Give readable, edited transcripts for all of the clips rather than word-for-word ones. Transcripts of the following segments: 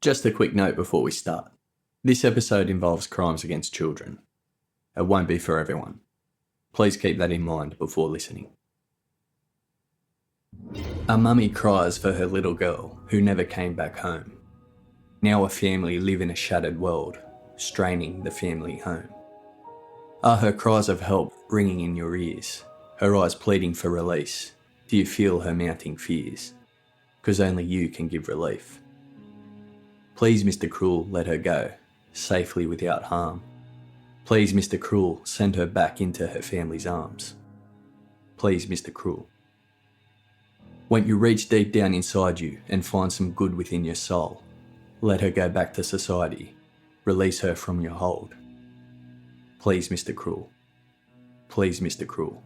Just a quick note before we start. This episode involves crimes against children. It won't be for everyone. Please keep that in mind before listening. A mummy cries for her little girl who never came back home. Now a family live in a shattered world, straining the family home. Are her cries of help ringing in your ears? Her eyes pleading for release? Do you feel her mounting fears? 'Cause only you can give relief. Please, Mr. Cruel, let her go, safely without harm. Please, Mr. Cruel, send her back into her family's arms. Please, Mr. Cruel. Won't you reach deep down inside you and find some good within your soul? Let her go back to society. Release her from your hold. Please, Mr. Cruel. Please, Mr. Cruel.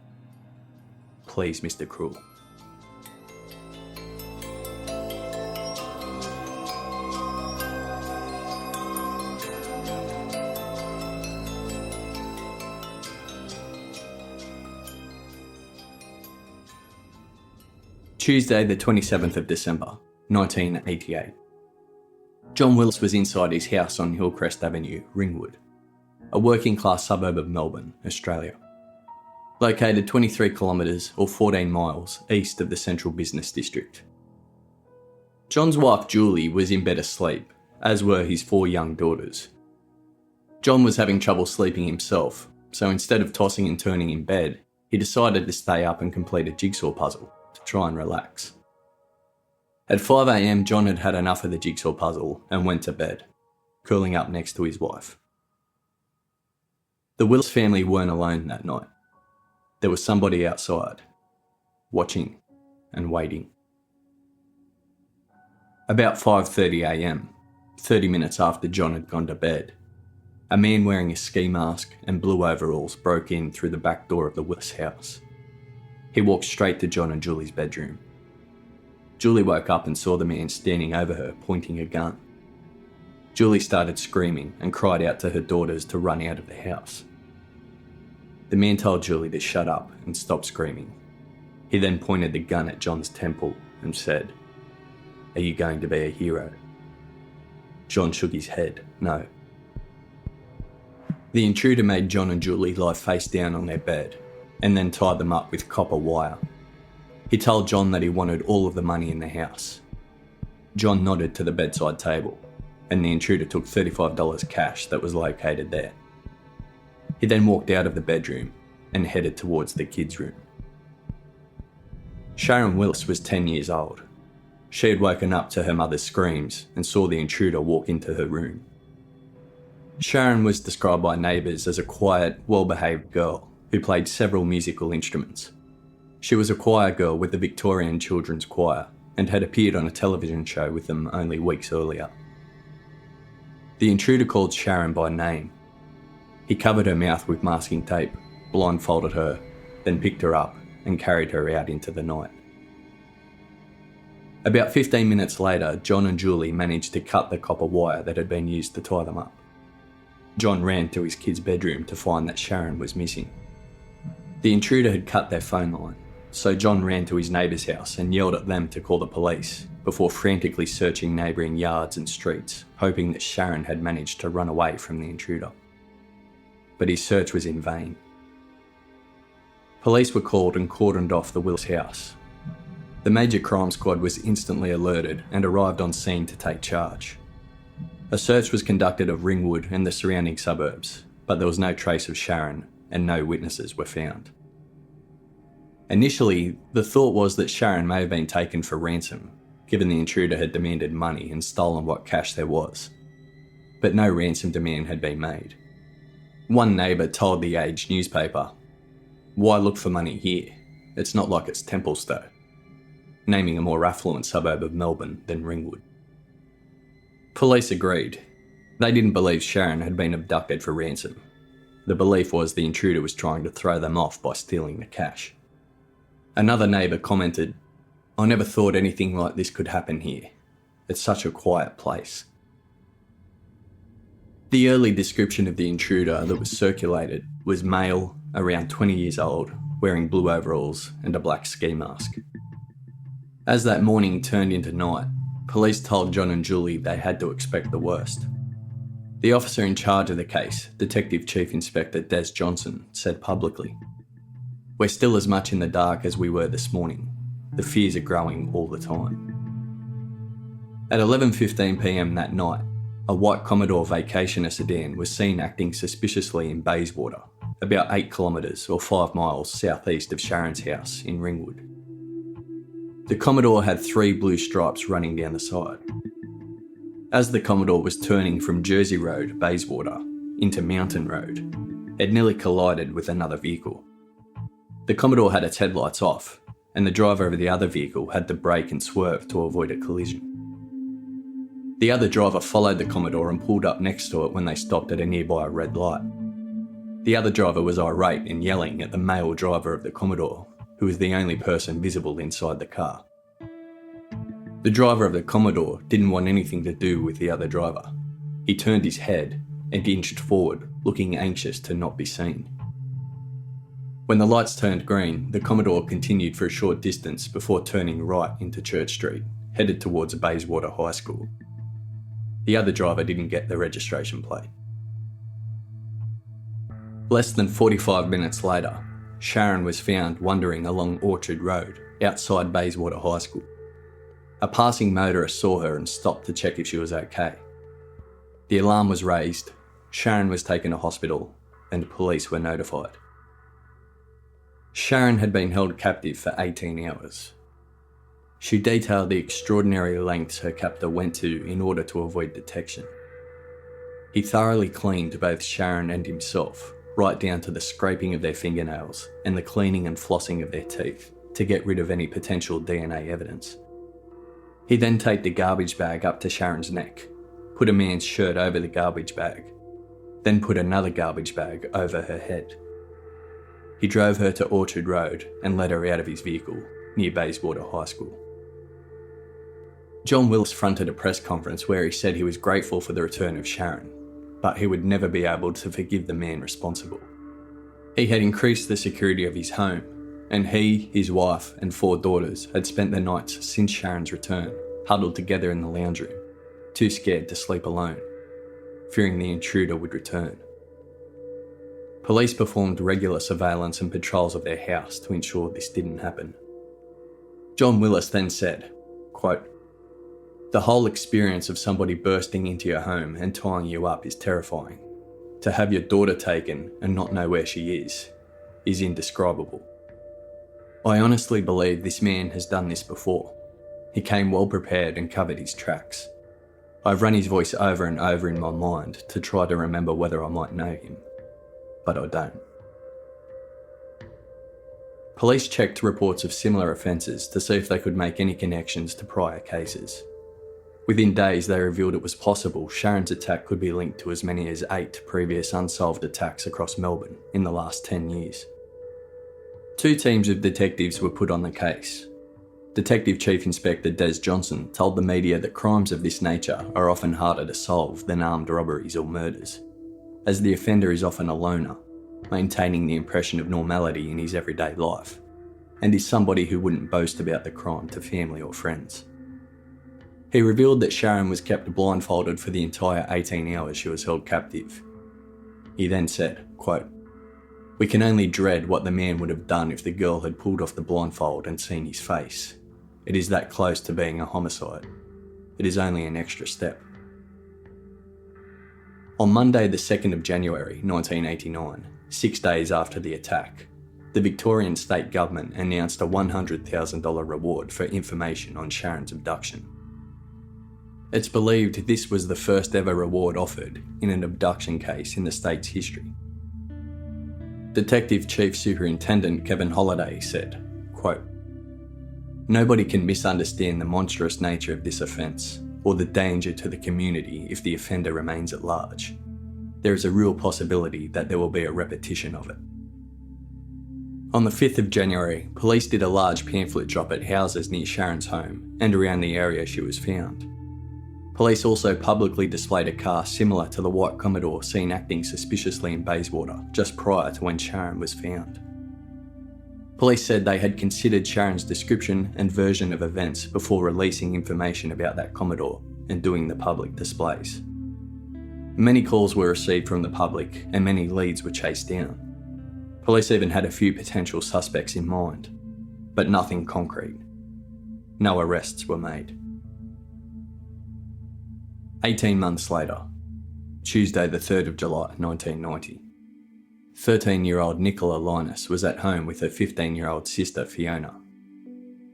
Please, Mr. Cruel. Tuesday the 27th of December, 1988. John Willis was inside his house on Hillcrest Avenue, Ringwood, a working class suburb of Melbourne, Australia. Located 23 kilometres or 14 miles east of the central business district. John's wife Julie was in bed asleep, as were his 4 young daughters. John was having trouble sleeping himself, so instead of tossing and turning in bed, he decided to stay up and complete a jigsaw puzzle to try and relax. At 5 a.m, John had had enough of the jigsaw puzzle and went to bed, curling up next to his wife. The Willis family weren't alone that night. There was somebody outside, watching and waiting. About 5:30 a.m, 30 minutes after John had gone to bed, a man wearing a ski mask and blue overalls broke in through the back door of the Willis house. He walked straight to John and Julie's bedroom. Julie woke up and saw the man standing over her, pointing a gun. Julie started screaming and cried out to her daughters to run out of the house. The man told Julie to shut up and stop screaming. He then pointed the gun at John's temple and said, "Are you going to be a hero?" John shook his head, no. The intruder made John and Julie lie face down on their bed and then tied them up with copper wire. He told John that he wanted all of the money in the house. John nodded to the bedside table, and the intruder took $35 cash that was located there. He then walked out of the bedroom and headed towards the kids' room. Sharon Willis was 10 years old. She had woken up to her mother's screams and saw the intruder walk into her room. Sharon was described by neighbours as a quiet, well-behaved girl who played several musical instruments. She was a choir girl with the Victorian Children's Choir and had appeared on a television show with them only weeks earlier. The intruder called Sharon by name. He covered her mouth with masking tape, blindfolded her, then picked her up and carried her out into the night. About 15 minutes later, John and Julie managed to cut the copper wire that had been used to tie them up. John ran to his kid's bedroom to find that Sharon was missing. The intruder had cut their phone line, so John ran to his neighbour's house and yelled at them to call the police before frantically searching neighbouring yards and streets, hoping that Sharon had managed to run away from the intruder. But his search was in vain. Police were called and cordoned off the Willis house. The major crime squad was instantly alerted and arrived on scene to take charge. A search was conducted of Ringwood and the surrounding suburbs, but there was no trace of Sharon and no witnesses were found. Initially, the thought was that Sharon may have been taken for ransom, given the intruder had demanded money and stolen what cash there was. But no ransom demand had been made. One neighbour told the Age newspaper, "Why look for money here? It's not like it's Templestowe," naming a more affluent suburb of Melbourne than Ringwood. Police agreed. They didn't believe Sharon had been abducted for ransom. The belief was the intruder was trying to throw them off by stealing the cash. Another neighbour commented, "I never thought anything like this could happen here. It's such a quiet place." The early description of the intruder that was circulated was male, around 20 years old, wearing blue overalls and a black ski mask. As that morning turned into night, Police told John and Julie they had to expect the worst. The officer in charge of the case, Detective Chief Inspector Des Johnson, said publicly, "We're still as much in the dark as we were this morning. The fears are growing all the time." At 11:15pm that night, a white Commodore vacationer sedan was seen acting suspiciously in Bayswater, about 8 kilometres or 5 miles southeast of Sharon's house in Ringwood. The Commodore had 3 blue stripes running down the side. As the Commodore was turning from Jersey Road, Bayswater, into Mountain Road, it nearly collided with another vehicle. The Commodore had its headlights off, and the driver of the other vehicle had to brake and swerve to avoid a collision. The other driver followed the Commodore and pulled up next to it when they stopped at a nearby red light. The other driver was irate and yelling at the male driver of the Commodore, who was the only person visible inside the car. The driver of the Commodore didn't want anything to do with the other driver. He turned his head and inched forward, looking anxious to not be seen. When the lights turned green, the Commodore continued for a short distance before turning right into Church Street, headed towards Bayswater High School. The other driver didn't get the registration plate. Less than 45 minutes later, Sharon was found wandering along Orchard Road, outside Bayswater High School. A passing motorist saw her and stopped to check if she was okay. The alarm was raised, Sharon was taken to hospital, and police were notified. Sharon had been held captive for 18 hours. She detailed the extraordinary lengths her captor went to in order to avoid detection. He thoroughly cleaned both Sharon and himself, right down to the scraping of their fingernails and the cleaning and flossing of their teeth, to get rid of any potential DNA evidence. He then taped a garbage bag up to Sharon's neck, put a man's shirt over the garbage bag, then put another garbage bag over her head. He drove her to Orchard Road and let her out of his vehicle, near Bayswater High School. John Willis fronted a press conference where he said he was grateful for the return of Sharon, but he would never be able to forgive the man responsible. He had increased the security of his home, and he, his wife, and 4 daughters had spent the nights since Sharon's return huddled together in the lounge room, too scared to sleep alone, fearing the intruder would return. Police performed regular surveillance and patrols of their house to ensure this didn't happen. John Willis then said, quote, "The whole experience of somebody bursting into your home and tying you up is terrifying. To have your daughter taken and not know where she is indescribable. I honestly believe this man has done this before. He came well prepared and covered his tracks. I've run his voice over and over in my mind to try to remember whether I might know him, but I don't." Police checked reports of similar offences to see if they could make any connections to prior cases. Within days, they revealed it was possible Sharon's attack could be linked to as many as 8 previous unsolved attacks across Melbourne in the last 10 years. 2 teams of detectives were put on the case. Detective Chief Inspector Des Johnson told the media that crimes of this nature are often harder to solve than armed robberies or murders, as the offender is often a loner, maintaining the impression of normality in his everyday life, and is somebody who wouldn't boast about the crime to family or friends. He revealed that Sharon was kept blindfolded for the entire 18 hours she was held captive. He then said, quote, "We can only dread what the man would have done if the girl had pulled off the blindfold and seen his face. It is that close to being a homicide. It is only an extra step." On Monday the 2nd of January 1989, 6 days after the attack, the Victorian State Government announced a $100,000 reward for information on Sharon's abduction. It's believed this was the first ever reward offered in an abduction case in the state's history. Detective Chief Superintendent Kevin Holliday said, quote, "Nobody can misunderstand the monstrous nature of this offence or the danger to the community if the offender remains at large. There is a real possibility that there will be a repetition of it." On the 5th of January, police did a large pamphlet drop at houses near Sharon's home and around the area she was found. Police also publicly displayed a car similar to the white Commodore seen acting suspiciously in Bayswater just prior to when Sharon was found. Police said they had considered Sharon's description and version of events before releasing information about that Commodore and doing the public displays. Many calls were received from the public and many leads were chased down. Police even had a few potential suspects in mind, but nothing concrete. No arrests were made. 18 months later, Tuesday the 3rd of July 1990, 13-year-old Nicola was at home with her 15-year-old sister Fiona.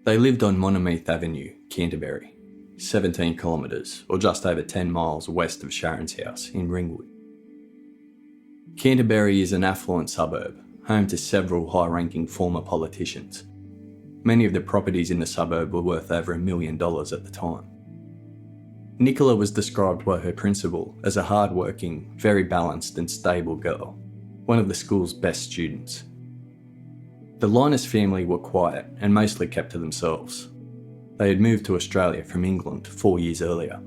They lived on Monomeath Avenue, Canterbury, 17 kilometres or just over 10 miles west of Sharon's house in Ringwood. Canterbury is an affluent suburb, home to several high-ranking former politicians. Many of the properties in the suburb were worth over $1 million at the time. Nicola was described by her principal as a hard-working, very balanced and stable girl, one of the school's best students. The Linus family were quiet and mostly kept to themselves. They had moved to Australia from England 4 years earlier.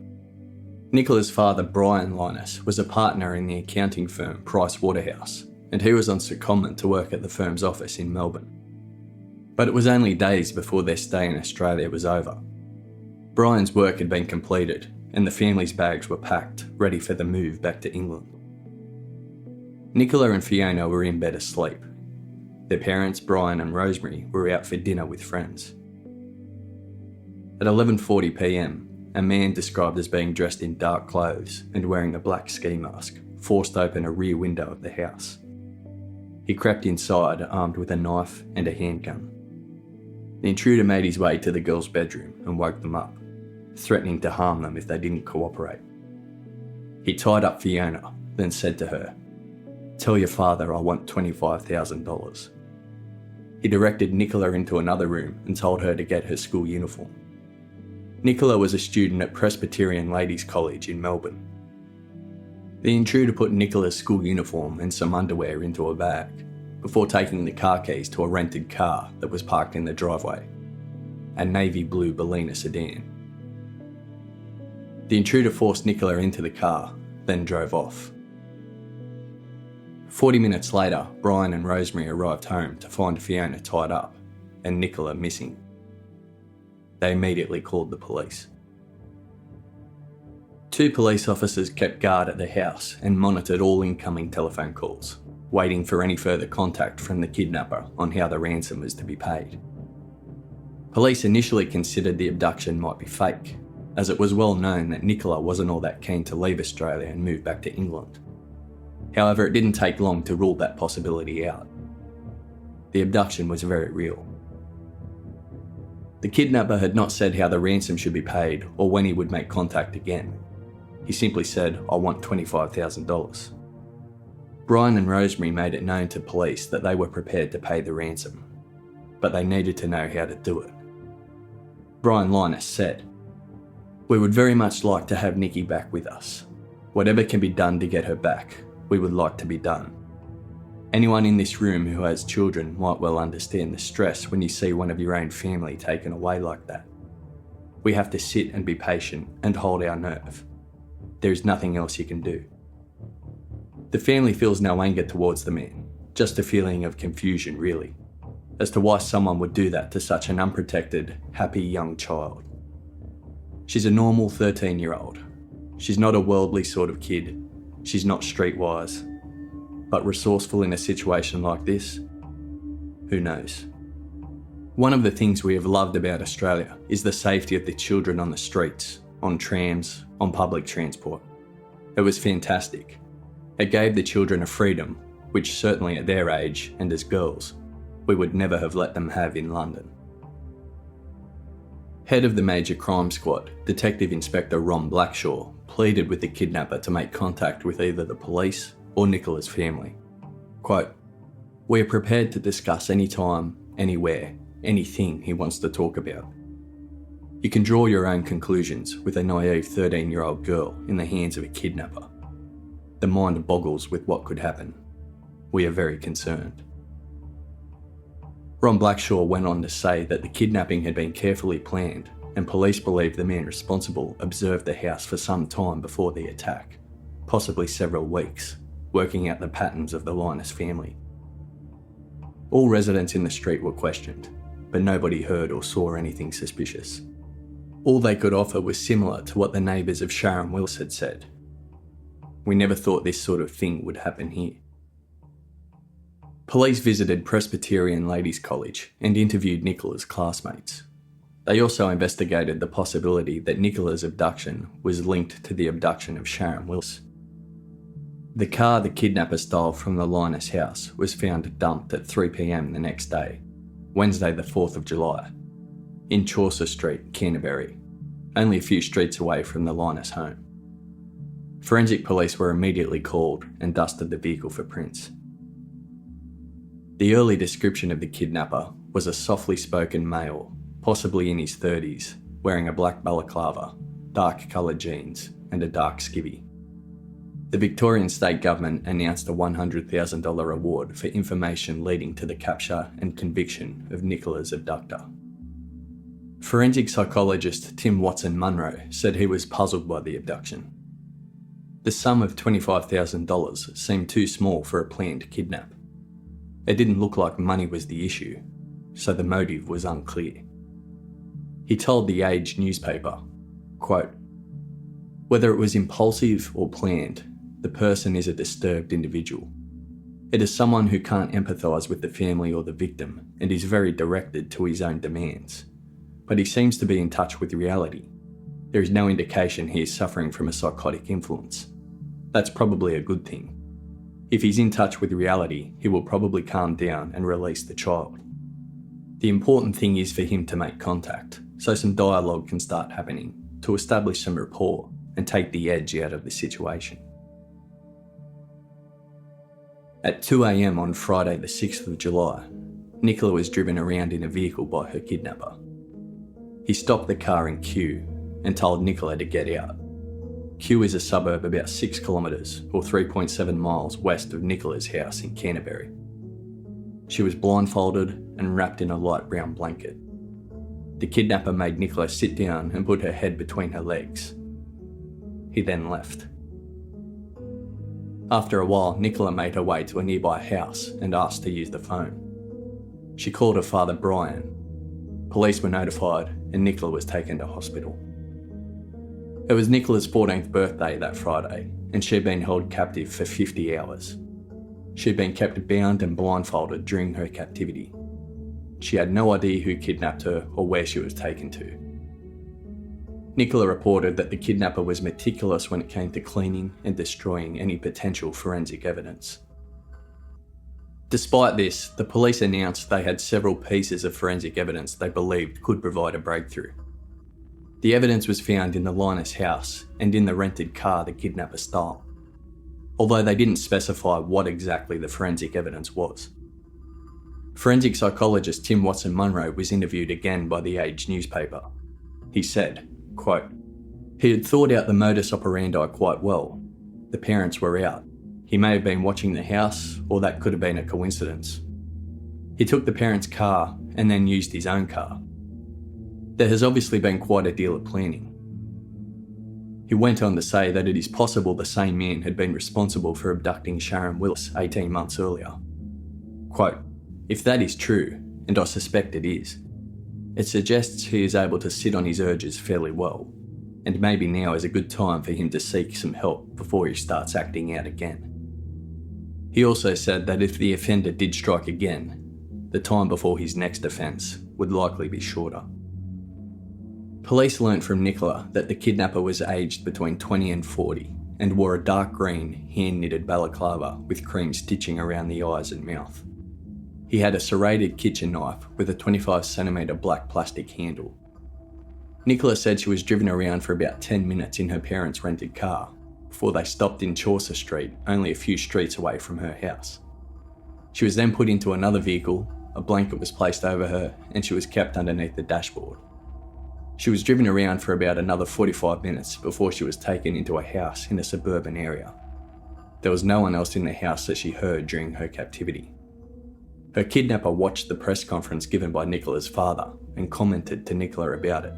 Nicola's father, Brian Linus, was a partner in the accounting firm Price Waterhouse, and he was on secondment to work at the firm's office in Melbourne. But it was only days before their stay in Australia was over. Brian's work had been completed, and the family's bags were packed, ready for the move back to England. Nicola and Fiona were in bed asleep. Their parents, Brian and Rosemary, were out for dinner with friends. At 11:40 p.m, a man described as being dressed in dark clothes and wearing a black ski mask forced open a rear window of the house. He crept inside armed with a knife and a handgun. The intruder made his way to the girls' bedroom and woke them up, threatening to harm them if they didn't cooperate. He tied up Fiona, then said to her, "Tell your father I want $25,000. He directed Nicola into another room and told her to get her school uniform. Nicola was a student at Presbyterian Ladies' College in Melbourne. The intruder put Nicola's school uniform and some underwear into a bag before taking the car keys to a rented car that was parked in the driveway, a navy blue Bellina sedan. The intruder forced Nicola into the car, then drove off. 40 minutes later, Brian and Rosemary arrived home to find Fiona tied up and Nicola missing. They immediately called the police. 2 police officers kept guard at the house and monitored all incoming telephone calls, waiting for any further contact from the kidnapper on how the ransom was to be paid. Police initially considered the abduction might be fake, as it was well known that Nicola wasn't all that keen to leave Australia and move back to England. However, it didn't take long to rule that possibility out. The abduction was very real. The kidnapper had not said how the ransom should be paid or when he would make contact again. He simply said, "I want $25,000. Brian and Rosemary made it known to police that they were prepared to pay the ransom, but they needed to know how to do it. Brian Linus said, "We would very much like to have Nikki back with us. Whatever can be done to get her back, we would like to be done. Anyone in this room who has children might well understand the stress when you see one of your own family taken away like that. We have to sit and be patient and hold our nerve. There is nothing else you can do." The family feels no anger towards the man, just a feeling of confusion really, as to why someone would do that to such an unprotected, happy young child. She's a normal 13-year-old. She's not a worldly sort of kid. She's not streetwise. But resourceful in a situation like this? Who knows? One of the things we have loved about Australia is the safety of the children on the streets, on trams, on public transport. It was fantastic. It gave the children a freedom, which certainly at their age and as girls, we would never have let them have in London. Head of the Major Crime Squad, Detective Inspector Ron Blackshaw, pleaded with the kidnapper to make contact with either the police or Nicola's family. Quote, "We are prepared to discuss any time, anywhere, anything he wants to talk about. You can draw your own conclusions with a naive 13-year-old girl in the hands of a kidnapper. The mind boggles with what could happen. We are very concerned." Ron Blackshaw went on to say that the kidnapping had been carefully planned and police believed the man responsible observed the house for some time before the attack, possibly several weeks, working out the patterns of the Linus family. All residents in the street were questioned, but nobody heard or saw anything suspicious. All they could offer was similar to what the neighbours of Sharon Wills had said. "We never thought this sort of thing would happen here." Police visited Presbyterian Ladies' College and interviewed Nicola's classmates. They also investigated the possibility that Nicola's abduction was linked to the abduction of Sharon Wills. The car the kidnapper stole from the Linus house was found dumped at 3 p.m. the next day, Wednesday the 4th of July, in Chaucer Street, Canterbury, only a few streets away from the Linus home. Forensic police were immediately called and dusted the vehicle for prints. The early description of the kidnapper was a softly spoken male, possibly in his 30s, wearing a black balaclava, dark coloured jeans, and a dark skivvy. The Victorian State Government announced a $100,000 reward for information leading to the capture and conviction of Nicola's abductor. Forensic psychologist Tim Watson-Munro said he was puzzled by the abduction. The sum of $25,000 seemed too small for a planned kidnap. It didn't look like money was the issue, so the motive was unclear. He told the Age newspaper, quote, "Whether it was impulsive or planned, the person is a disturbed individual. It is someone who can't empathise with the family or the victim and is very directed to his own demands. But he seems to be in touch with reality. There is no indication he is suffering from a psychotic influence. That's probably a good thing. If he's in touch with reality, he will probably calm down and release the child. The important thing is for him to make contact, so some dialogue can start happening to establish some rapport and take the edge out of the situation." At 2 a.m. on Friday the 6th of July, Nicola was driven around in a vehicle by her kidnapper. He stopped the car in Kew and told Nicola to get out. Kew is a suburb about 6 kilometres or 3.7 miles west of Nicola's house in Canterbury. She was blindfolded and wrapped in a light brown blanket. The kidnapper made Nicola sit down and put her head between her legs. He then left. After a while, Nicola made her way to a nearby house and asked to use the phone. She called her father Brian. Police were notified and Nicola was taken to hospital. It was Nicola's 14th birthday that Friday, and she'd been held captive for 50 hours. She'd been kept bound and blindfolded during her captivity. She had no idea who kidnapped her or where she was taken to. Nicola reported that the kidnapper was meticulous when it came to cleaning and destroying any potential forensic evidence. Despite this, the police announced they had several pieces of forensic evidence they believed could provide a breakthrough. The evidence was found in the Linus house and in the rented car the kidnapper stole, although they didn't specify what exactly the forensic evidence was. Forensic psychologist Tim Watson-Munro was interviewed again by the Age newspaper. He said, quote, "He had thought out the modus operandi quite well. The parents were out. He may have been watching the house, or that could have been a coincidence. He took the parents' car and then used his own car. There has obviously been quite a deal of planning." He went on to say that it is possible the same man had been responsible for abducting Sharon Wills 18 months earlier. Quote, "If that is true, and I suspect it is, it suggests he is able to sit on his urges fairly well, and maybe now is a good time for him to seek some help before he starts acting out again." He also said that if the offender did strike again, the time before his next offence would likely be shorter. Police learnt from Nicola that the kidnapper was aged between 20 and 40 and wore a dark green, hand-knitted balaclava with cream stitching around the eyes and mouth. He had a serrated kitchen knife with a 25cm black plastic handle. Nicola said she was driven around for about 10 minutes in her parents' rented car before they stopped in Chaucer Street, only a few streets away from her house. She was then put into another vehicle, a blanket was placed over her, and she was kept underneath the dashboard. She was driven around for about another 45 minutes before she was taken into a house in a suburban area. There was no one else in the house that she heard during her captivity. Her kidnapper watched the press conference given by Nicola's father and commented to Nicola about it.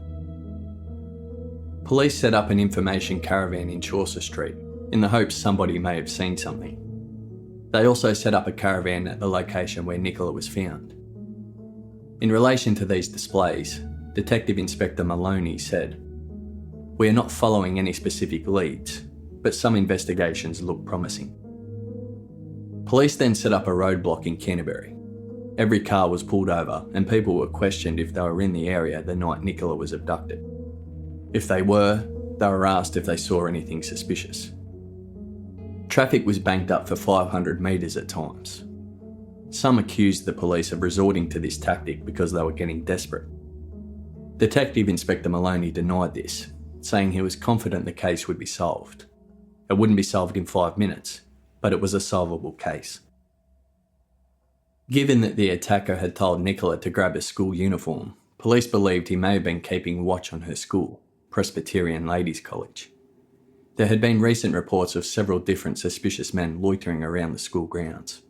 Police set up an information caravan in Chaucer Street in the hopes somebody may have seen something. They also set up a caravan at the location where Nicola was found. In relation to these displays, Detective Inspector Maloney said, "We are not following any specific leads, but some investigations look promising." Police then set up a roadblock in Canterbury. Every car was pulled over and people were questioned if they were in the area the night Nicola was abducted. If they were asked if they saw anything suspicious. Traffic was banked up for 500 metres at times. Some accused the police of resorting to this tactic because they were getting desperate. Detective Inspector Maloney denied this, saying he was confident the case would be solved. It wouldn't be solved in 5 minutes, but it was a solvable case. Given that the attacker had told Nicola to grab a school uniform, police believed he may have been keeping watch on her school, Presbyterian Ladies' College. There had been recent reports of several different suspicious men loitering around the school grounds.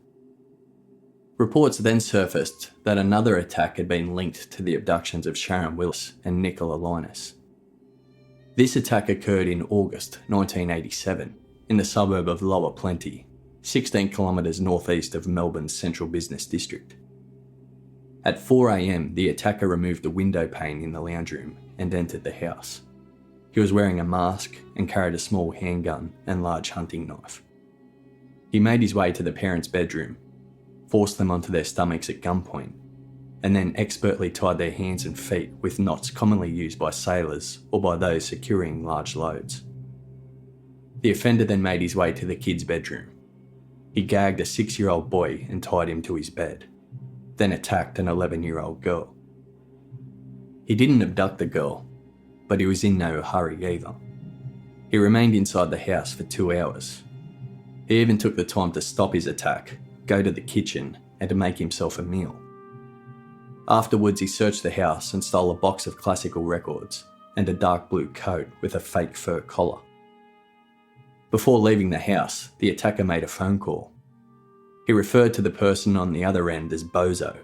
Reports then surfaced that another attack had been linked to the abductions of Sharon Willis and Nicola Linus. This attack occurred in August 1987 in the suburb of Lower Plenty, 16 kilometres northeast of Melbourne's central business district. At 4 a.m, the attacker removed a window pane in the lounge room and entered the house. He was wearing a mask and carried a small handgun and large hunting knife. He made his way to the parents' bedroom, forced them onto their stomachs at gunpoint, and then expertly tied their hands and feet with knots commonly used by sailors or by those securing large loads. The offender then made his way to the kids' bedroom. He gagged a 6-year-old boy and tied him to his bed, then attacked an 11-year-old girl. He didn't abduct the girl, but he was in no hurry either. He remained inside the house for 2 hours. He even took the time to stop his attack, go to the kitchen, and to make himself a meal. Afterwards, he searched the house and stole a box of classical records and a dark blue coat with a fake fur collar. Before leaving the house, the attacker made a phone call. He referred to the person on the other end as Bozo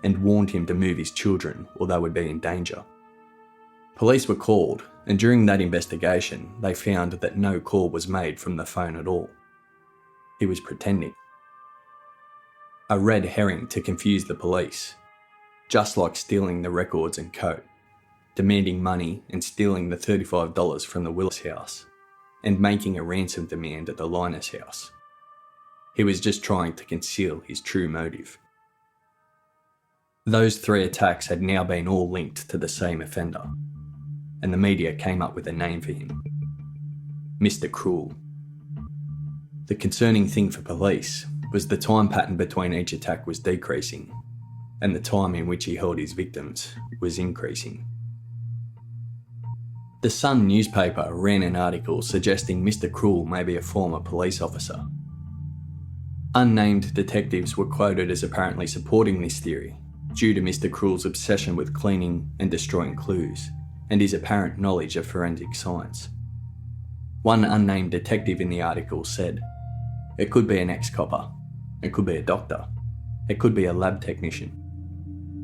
and warned him to move his children or they would be in danger. Police were called, and during that investigation, they found that no call was made from the phone at all. He was pretending. A red herring to confuse the police, just like stealing the records and coat, demanding money and stealing the $35 from the Willis house, and making a ransom demand at the Linus house. He was just trying to conceal his true motive. Those 3 attacks had now been all linked to the same offender, and the media came up with a name for him: Mr. Cruel. The concerning thing for police was the time pattern between each attack was decreasing, and the time in which he held his victims was increasing. The Sun newspaper ran an article suggesting Mr. Cruel may be a former police officer. Unnamed detectives were quoted as apparently supporting this theory due to Mr. Cruel's obsession with cleaning and destroying clues and his apparent knowledge of forensic science. One unnamed detective in the article said, "It could be an ex-copper, it could be a doctor, it could be a lab technician.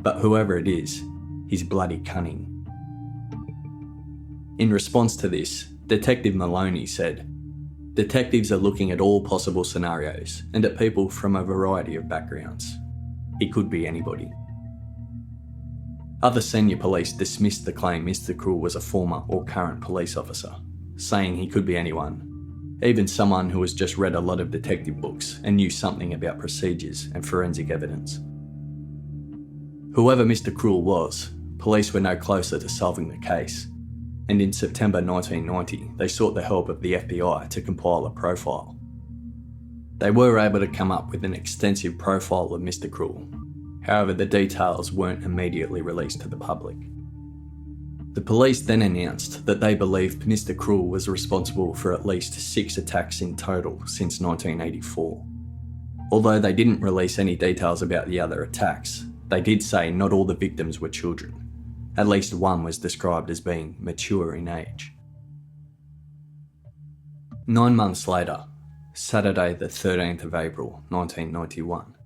But whoever it is, he's bloody cunning." In response to this, Detective Maloney said, "Detectives are looking at all possible scenarios and at people from a variety of backgrounds. He could be anybody." Other senior police dismissed the claim Mr. Cruel was a former or current police officer, saying he could be anyone, even someone who has just read a lot of detective books and knew something about procedures and forensic evidence. Whoever Mr. Cruel was, police were no closer to solving the case, and in September 1990 they sought the help of the FBI to compile a profile. They were able to come up with an extensive profile of Mr. Cruel. However, the details weren't immediately released to the public. The police then announced that they believed Mr. Cruel was responsible for at least 6 attacks in total since 1984. Although they didn't release any details about the other attacks, they did say not all the victims were children. At least one was described as being mature in age. 9 months later, Saturday the 13th of April 1991,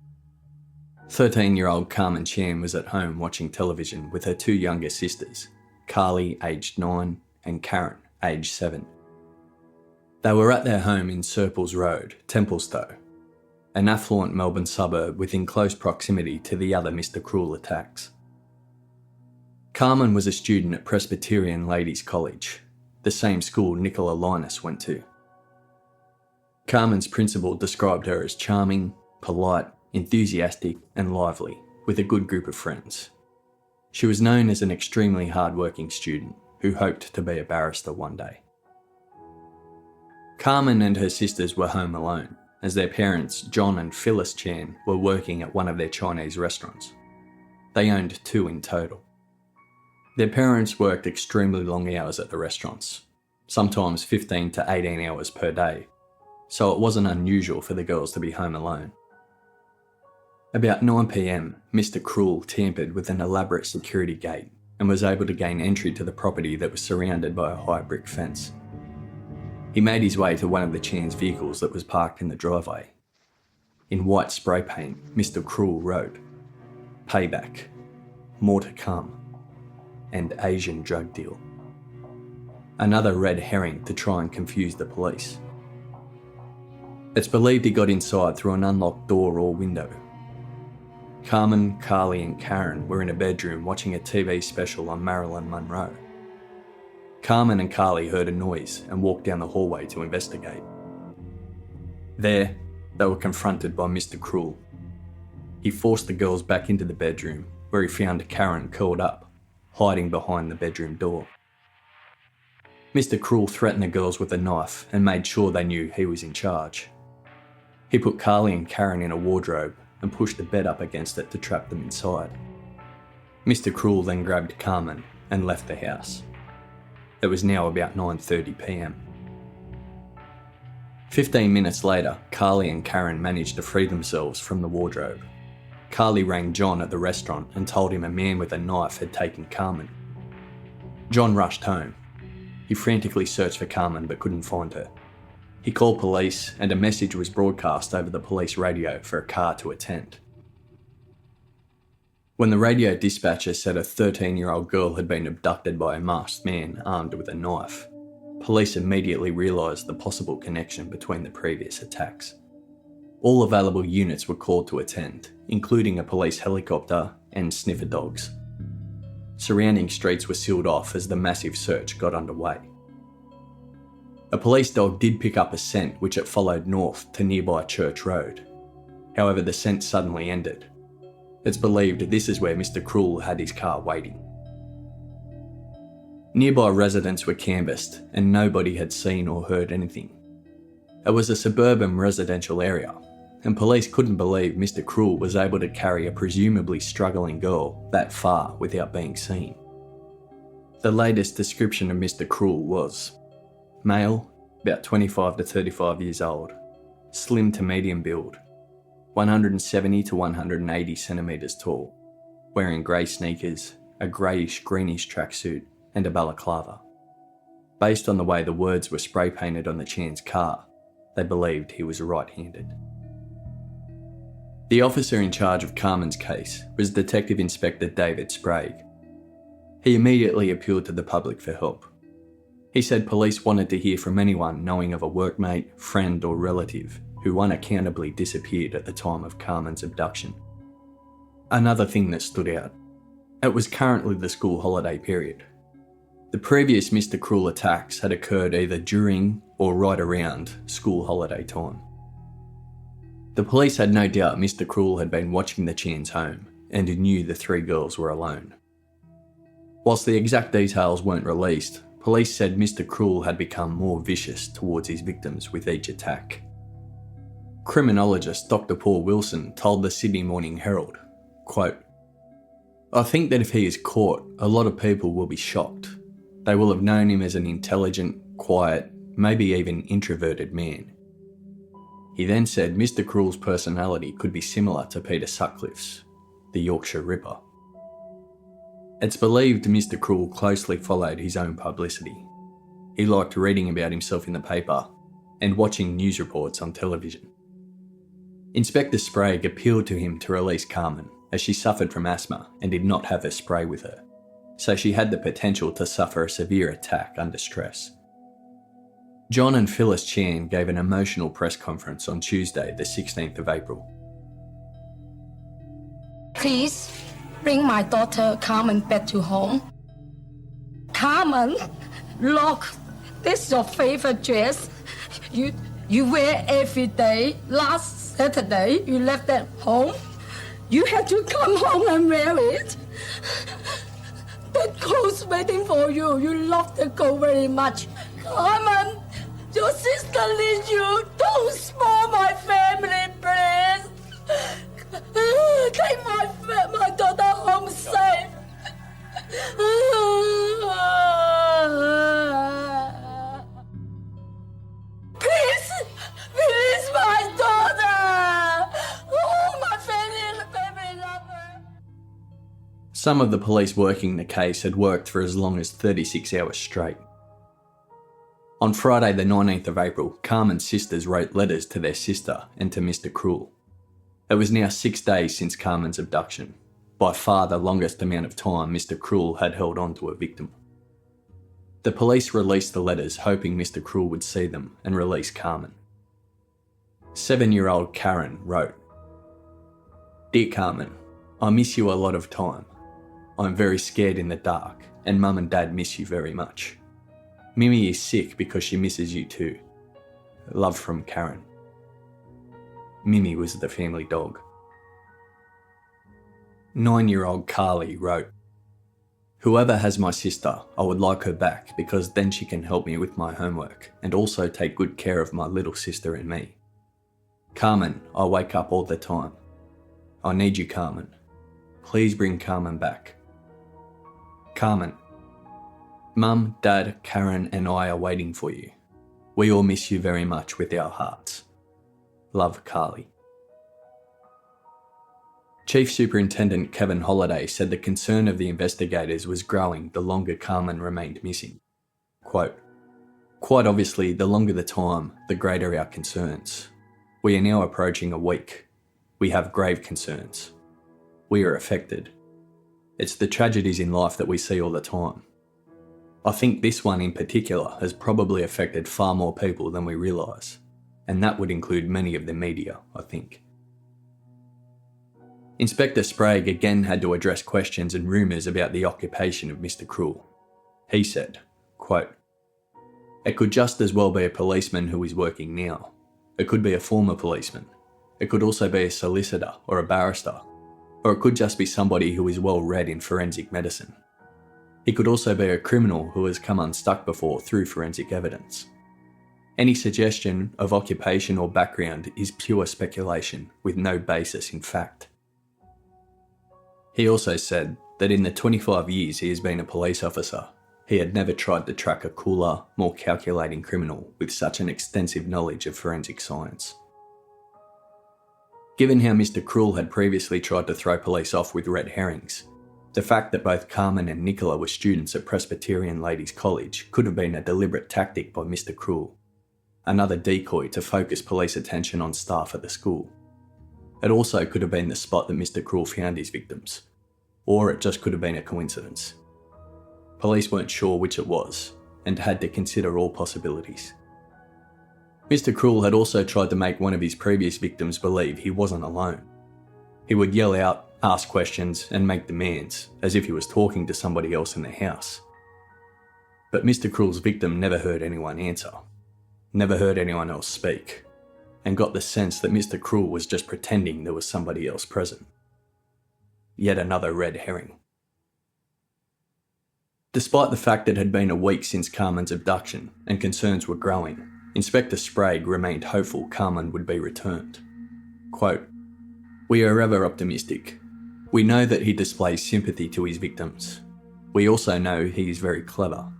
13-year-old Carmen was at home watching television with her 2 younger sisters, Carly, aged 9, and Karen, aged 7. They were at their home in Serples Road, Templestowe. an affluent Melbourne suburb within close proximity to the other Mr. Cruel attacks. Carmen was a student at Presbyterian Ladies' College, the same school Nicola went to. Carmen's principal described her as charming, polite, enthusiastic and lively, with a good group of friends. She was known as an extremely hard-working student who hoped to be a barrister one day. Carmen and her sisters were home alone, as their parents, John and Phyllis Chan, were working at one of their Chinese restaurants. They owned 2 in total. Their parents worked extremely long hours at the restaurants, sometimes 15 to 18 hours per day, so it wasn't unusual for the girls to be home alone. About 9 p.m, Mr. Cruel tampered with an elaborate security gate and was able to gain entry to the property that was surrounded by a high brick fence. He made his way to one of the Chan's vehicles that was parked in the driveway. In white spray paint, Mr. Cruel wrote, "Payback, more to come, and Asian drug deal." Another red herring to try and confuse the police. It's believed he got inside through an unlocked door or window. Carmen, Carly and Karen were in a bedroom watching a TV special on Marilyn Monroe. Carmen and Carly heard a noise and walked down the hallway to investigate. There, they were confronted by Mr. Cruel. He forced the girls back into the bedroom, where he found Karen curled up, hiding behind the bedroom door. Mr. Cruel threatened the girls with a knife and made sure they knew he was in charge. He put Carly and Karen in a wardrobe and pushed the bed up against it to trap them inside. Mr. Cruel then grabbed Carmen and left the house. It was now about 9:30 p.m. 15 minutes later, Carly and Karen managed to free themselves from the wardrobe. Carly rang John at the restaurant and told him a man with a knife had taken Carmen. John rushed home. He frantically searched for Carmen but couldn't find her. He called police and a message was broadcast over the police radio for a car to attend. When the radio dispatcher said a 13-year-old girl had been abducted by a masked man armed with a knife, police immediately realised the possible connection between the previous attacks. All available units were called to attend, including a police helicopter and sniffer dogs. Surrounding streets were sealed off as the massive search got underway. A police dog did pick up a scent which it followed north to nearby Church Road. However, the scent suddenly ended. It's believed this is where Mr. Cruel had his car waiting. Nearby residents were canvassed and nobody had seen or heard anything. It was a suburban residential area, and police couldn't believe Mr. Cruel was able to carry a presumably struggling girl that far without being seen. The latest description of Mr. Cruel was male, about 25 to 35 years old, slim to medium build, 170 to 180 centimetres tall, wearing grey sneakers, a greyish-greenish tracksuit and a balaclava. Based on the way the words were spray painted on the Chan's car, they believed he was right-handed. The officer in charge of Carmen's case was Detective Inspector David Sprague. He immediately appealed to the public for help. He said police wanted to hear from anyone knowing of a workmate, friend or relative who unaccountably disappeared at the time of Carmen's abduction. Another thing that stood out, it was currently the school holiday period. The previous Mr. Cruel attacks had occurred either during or right around school holiday time. The police had no doubt Mr. Cruel had been watching the Chan's home and knew the 3 girls were alone. Whilst the exact details weren't released, police said Mr. Cruel had become more vicious towards his victims with each attack. Criminologist Dr. Paul Wilson told the Sydney Morning Herald, quote, "I think that if he is caught, a lot of people will be shocked. They will have known him as an intelligent, quiet, maybe even introverted man." He then said Mr. Cruel's personality could be similar to Peter Sutcliffe's, the Yorkshire Ripper. It's believed Mr. Cruel closely followed his own publicity. He liked reading about himself in the paper and watching news reports on television. Inspector Sprague appealed to him to release Carmen as she suffered from asthma and did not have her spray with her, so she had the potential to suffer a severe attack under stress. John and Phyllis Chan gave an emotional press conference on Tuesday, the 16th of April. Please bring my daughter Carmen back to home. Carmen, look, this is your favorite dress. You wear every day. Last Saturday, you left at home. You had to come home and wear it. That coat's waiting for you. You love the coat very much. Carmen, your sister needs you. Don't spoil my family, please. Take my daughter home safe. Please, release my daughter. Oh, my family love her. Some of the police working the case had worked for as long as 36 hours straight. On Friday the 19th of April, Carmen's sisters wrote letters to their sister and to Mr. Cruel. It was now 6 days since Carmen's abduction, by far the longest amount of time Mr. Cruel had held on to a victim. The police released the letters hoping Mr. Cruel would see them and release Carmen. 7-year-old Karen wrote, "Dear Carmen, I miss you a lot of time. I'm very scared in the dark and Mum and Dad miss you very much. Mimi is sick because she misses you too. Love from Karen." Mimi was the family dog. 9-year-old Carly wrote, "Whoever has my sister, I would like her back because then she can help me with my homework and also take good care of my little sister and me. Carmen, I wake up all the time. I need you, Carmen. Please bring Carmen back. Carmen, Mum, Dad, Karen and I are waiting for you. We all miss you very much with our hearts. Love, Carly." Chief Superintendent Kevin Holliday said the concern of the investigators was growing the longer Carmen remained missing. Quote, "Quite obviously, the longer the time, the greater our concerns. We are now approaching a week. We have grave concerns. We are affected. It's the tragedies in life that we see all the time. I think this one in particular has probably affected far more people than we realise, and that would include many of the media, I think." Inspector Sprague again had to address questions and rumours about the occupation of Mr. Cruel. He said, quote, "It could just as well be a policeman who is working now. It could be a former policeman. It could also be a solicitor or a barrister. Or it could just be somebody who is well read in forensic medicine. He could also be a criminal who has come unstuck before through forensic evidence. Any suggestion of occupation or background is pure speculation with no basis in fact." He also said that in the 25 years he has been a police officer, he had never tried to track a cooler, more calculating criminal with such an extensive knowledge of forensic science. Given how Mr. Cruel had previously tried to throw police off with red herrings, the fact that both Carmen and Nicola were students at Presbyterian Ladies College could have been a deliberate tactic by Mr. Cruel, another decoy to focus police attention on staff at the school. It also could have been the spot that Mr. Cruel found his victims, or it just could have been a coincidence. Police weren't sure which it was, and had to consider all possibilities. Mr. Cruel had also tried to make one of his previous victims believe he wasn't alone. He would yell out, ask questions, and make demands, as if he was talking to somebody else in the house. But Mr. Cruel's victim never heard anyone answer, never heard anyone else speak, and got the sense that Mr. Cruel was just pretending there was somebody else present. Yet another red herring. Despite the fact that it had been a week since Carmen's abduction and concerns were growing, Inspector Sprague remained hopeful Carmen would be returned. Quote, "We are ever optimistic. We know that he displays sympathy to his victims. We also know he is very clever.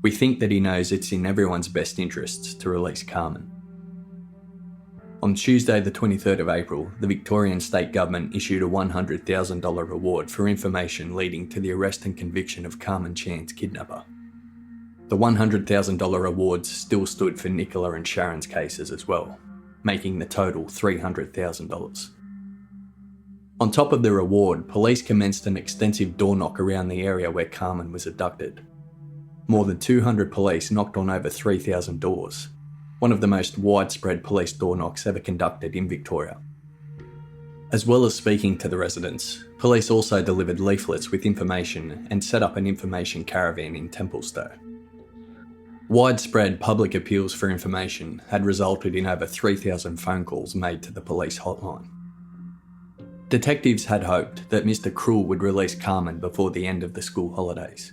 We think that he knows it's in everyone's best interests to release Carmen." On Tuesday the 23rd of April, the Victorian State Government issued a $100,000 reward for information leading to the arrest and conviction of Carmen Chan's kidnapper. The $100,000 rewards still stood for Nicola and Sharon's cases as well, making the total $300,000. On top of the reward, police commenced an extensive door knock around the area where Carmen was abducted. More than 200 police knocked on over 3,000 doors, one of the most widespread police door knocks ever conducted in Victoria. As well as speaking to the residents, police also delivered leaflets with information and set up an information caravan in Templestowe. Widespread public appeals for information had resulted in over 3,000 phone calls made to the police hotline. Detectives had hoped that Mr. Cruel would release Carmen before the end of the school holidays.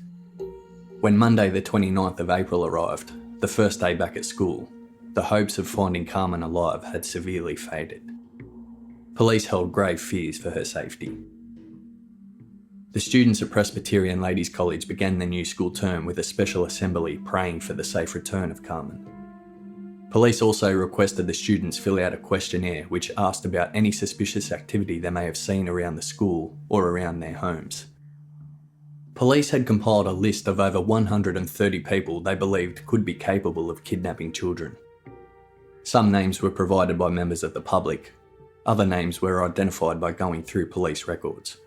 When Monday the 29th of April arrived, the first day back at school, the hopes of finding Carmen alive had severely faded. Police held grave fears for her safety. The students at Presbyterian Ladies College began their new school term with a special assembly praying for the safe return of Carmen. Police also requested the students fill out a questionnaire which asked about any suspicious activity they may have seen around the school or around their homes. Police had compiled a list of over 130 people they believed could be capable of kidnapping children. Some names were provided by members of the public. Other names were identified by going through police records.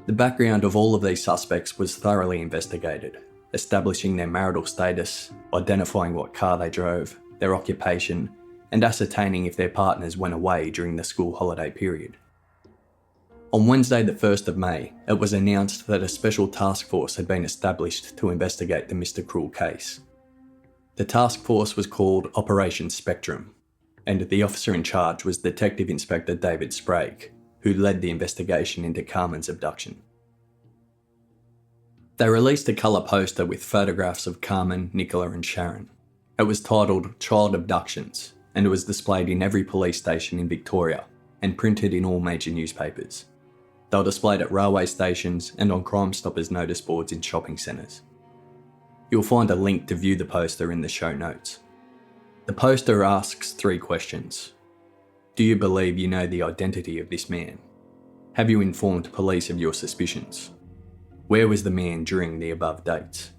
The background of all of these suspects was thoroughly investigated, establishing their marital status, identifying what car they drove, their occupation, and ascertaining if their partners went away during the school holiday period. On Wednesday the 1st of May, it was announced that a special task force had been established to investigate the Mr. Cruel case. The task force was called Operation Spectrum, and the officer in charge was Detective Inspector David Sprague, who led the investigation into Carmen's abduction. They released a colour poster with photographs of Carmen, Nicola and Sharon. It was titled Child Abductions, and it was displayed in every police station in Victoria and printed in all major newspapers. They were displayed at railway stations and on Crime Stoppers notice boards in shopping centres. You'll find a link to view the poster in the show notes. The poster asks 3 questions. Do you believe you know the identity of this man? Have you informed police of your suspicions? Where was the man during the above dates?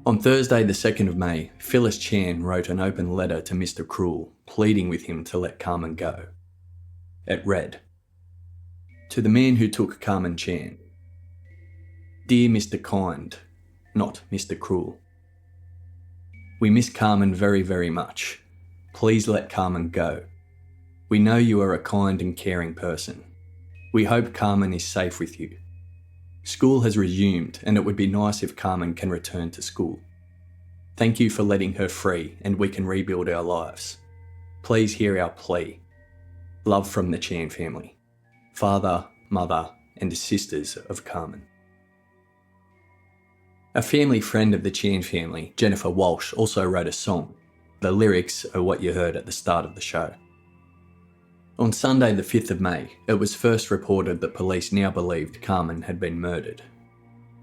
On Thursday the 2nd of May, Phyllis Chan wrote an open letter to Mr. Cruel, pleading with him to let Carmen go. It read, "To the man who took Carmen Chan. Dear Mr. Kind, not Mr. Cruel. We miss Carmen very, very much. Please let Carmen go. We know you are a kind and caring person. We hope Carmen is safe with you. School has resumed and it would be nice if Carmen can return to school. Thank you for letting her free and we can rebuild our lives. Please hear our plea. Love from the Chan family. Father, mother and sisters of Carmen." A family friend of the Chan family, Jennifer Walsh, also wrote a song. The lyrics are what you heard at the start of the show. On Sunday the 5th of May, it was first reported that police now believed Carmen had been murdered.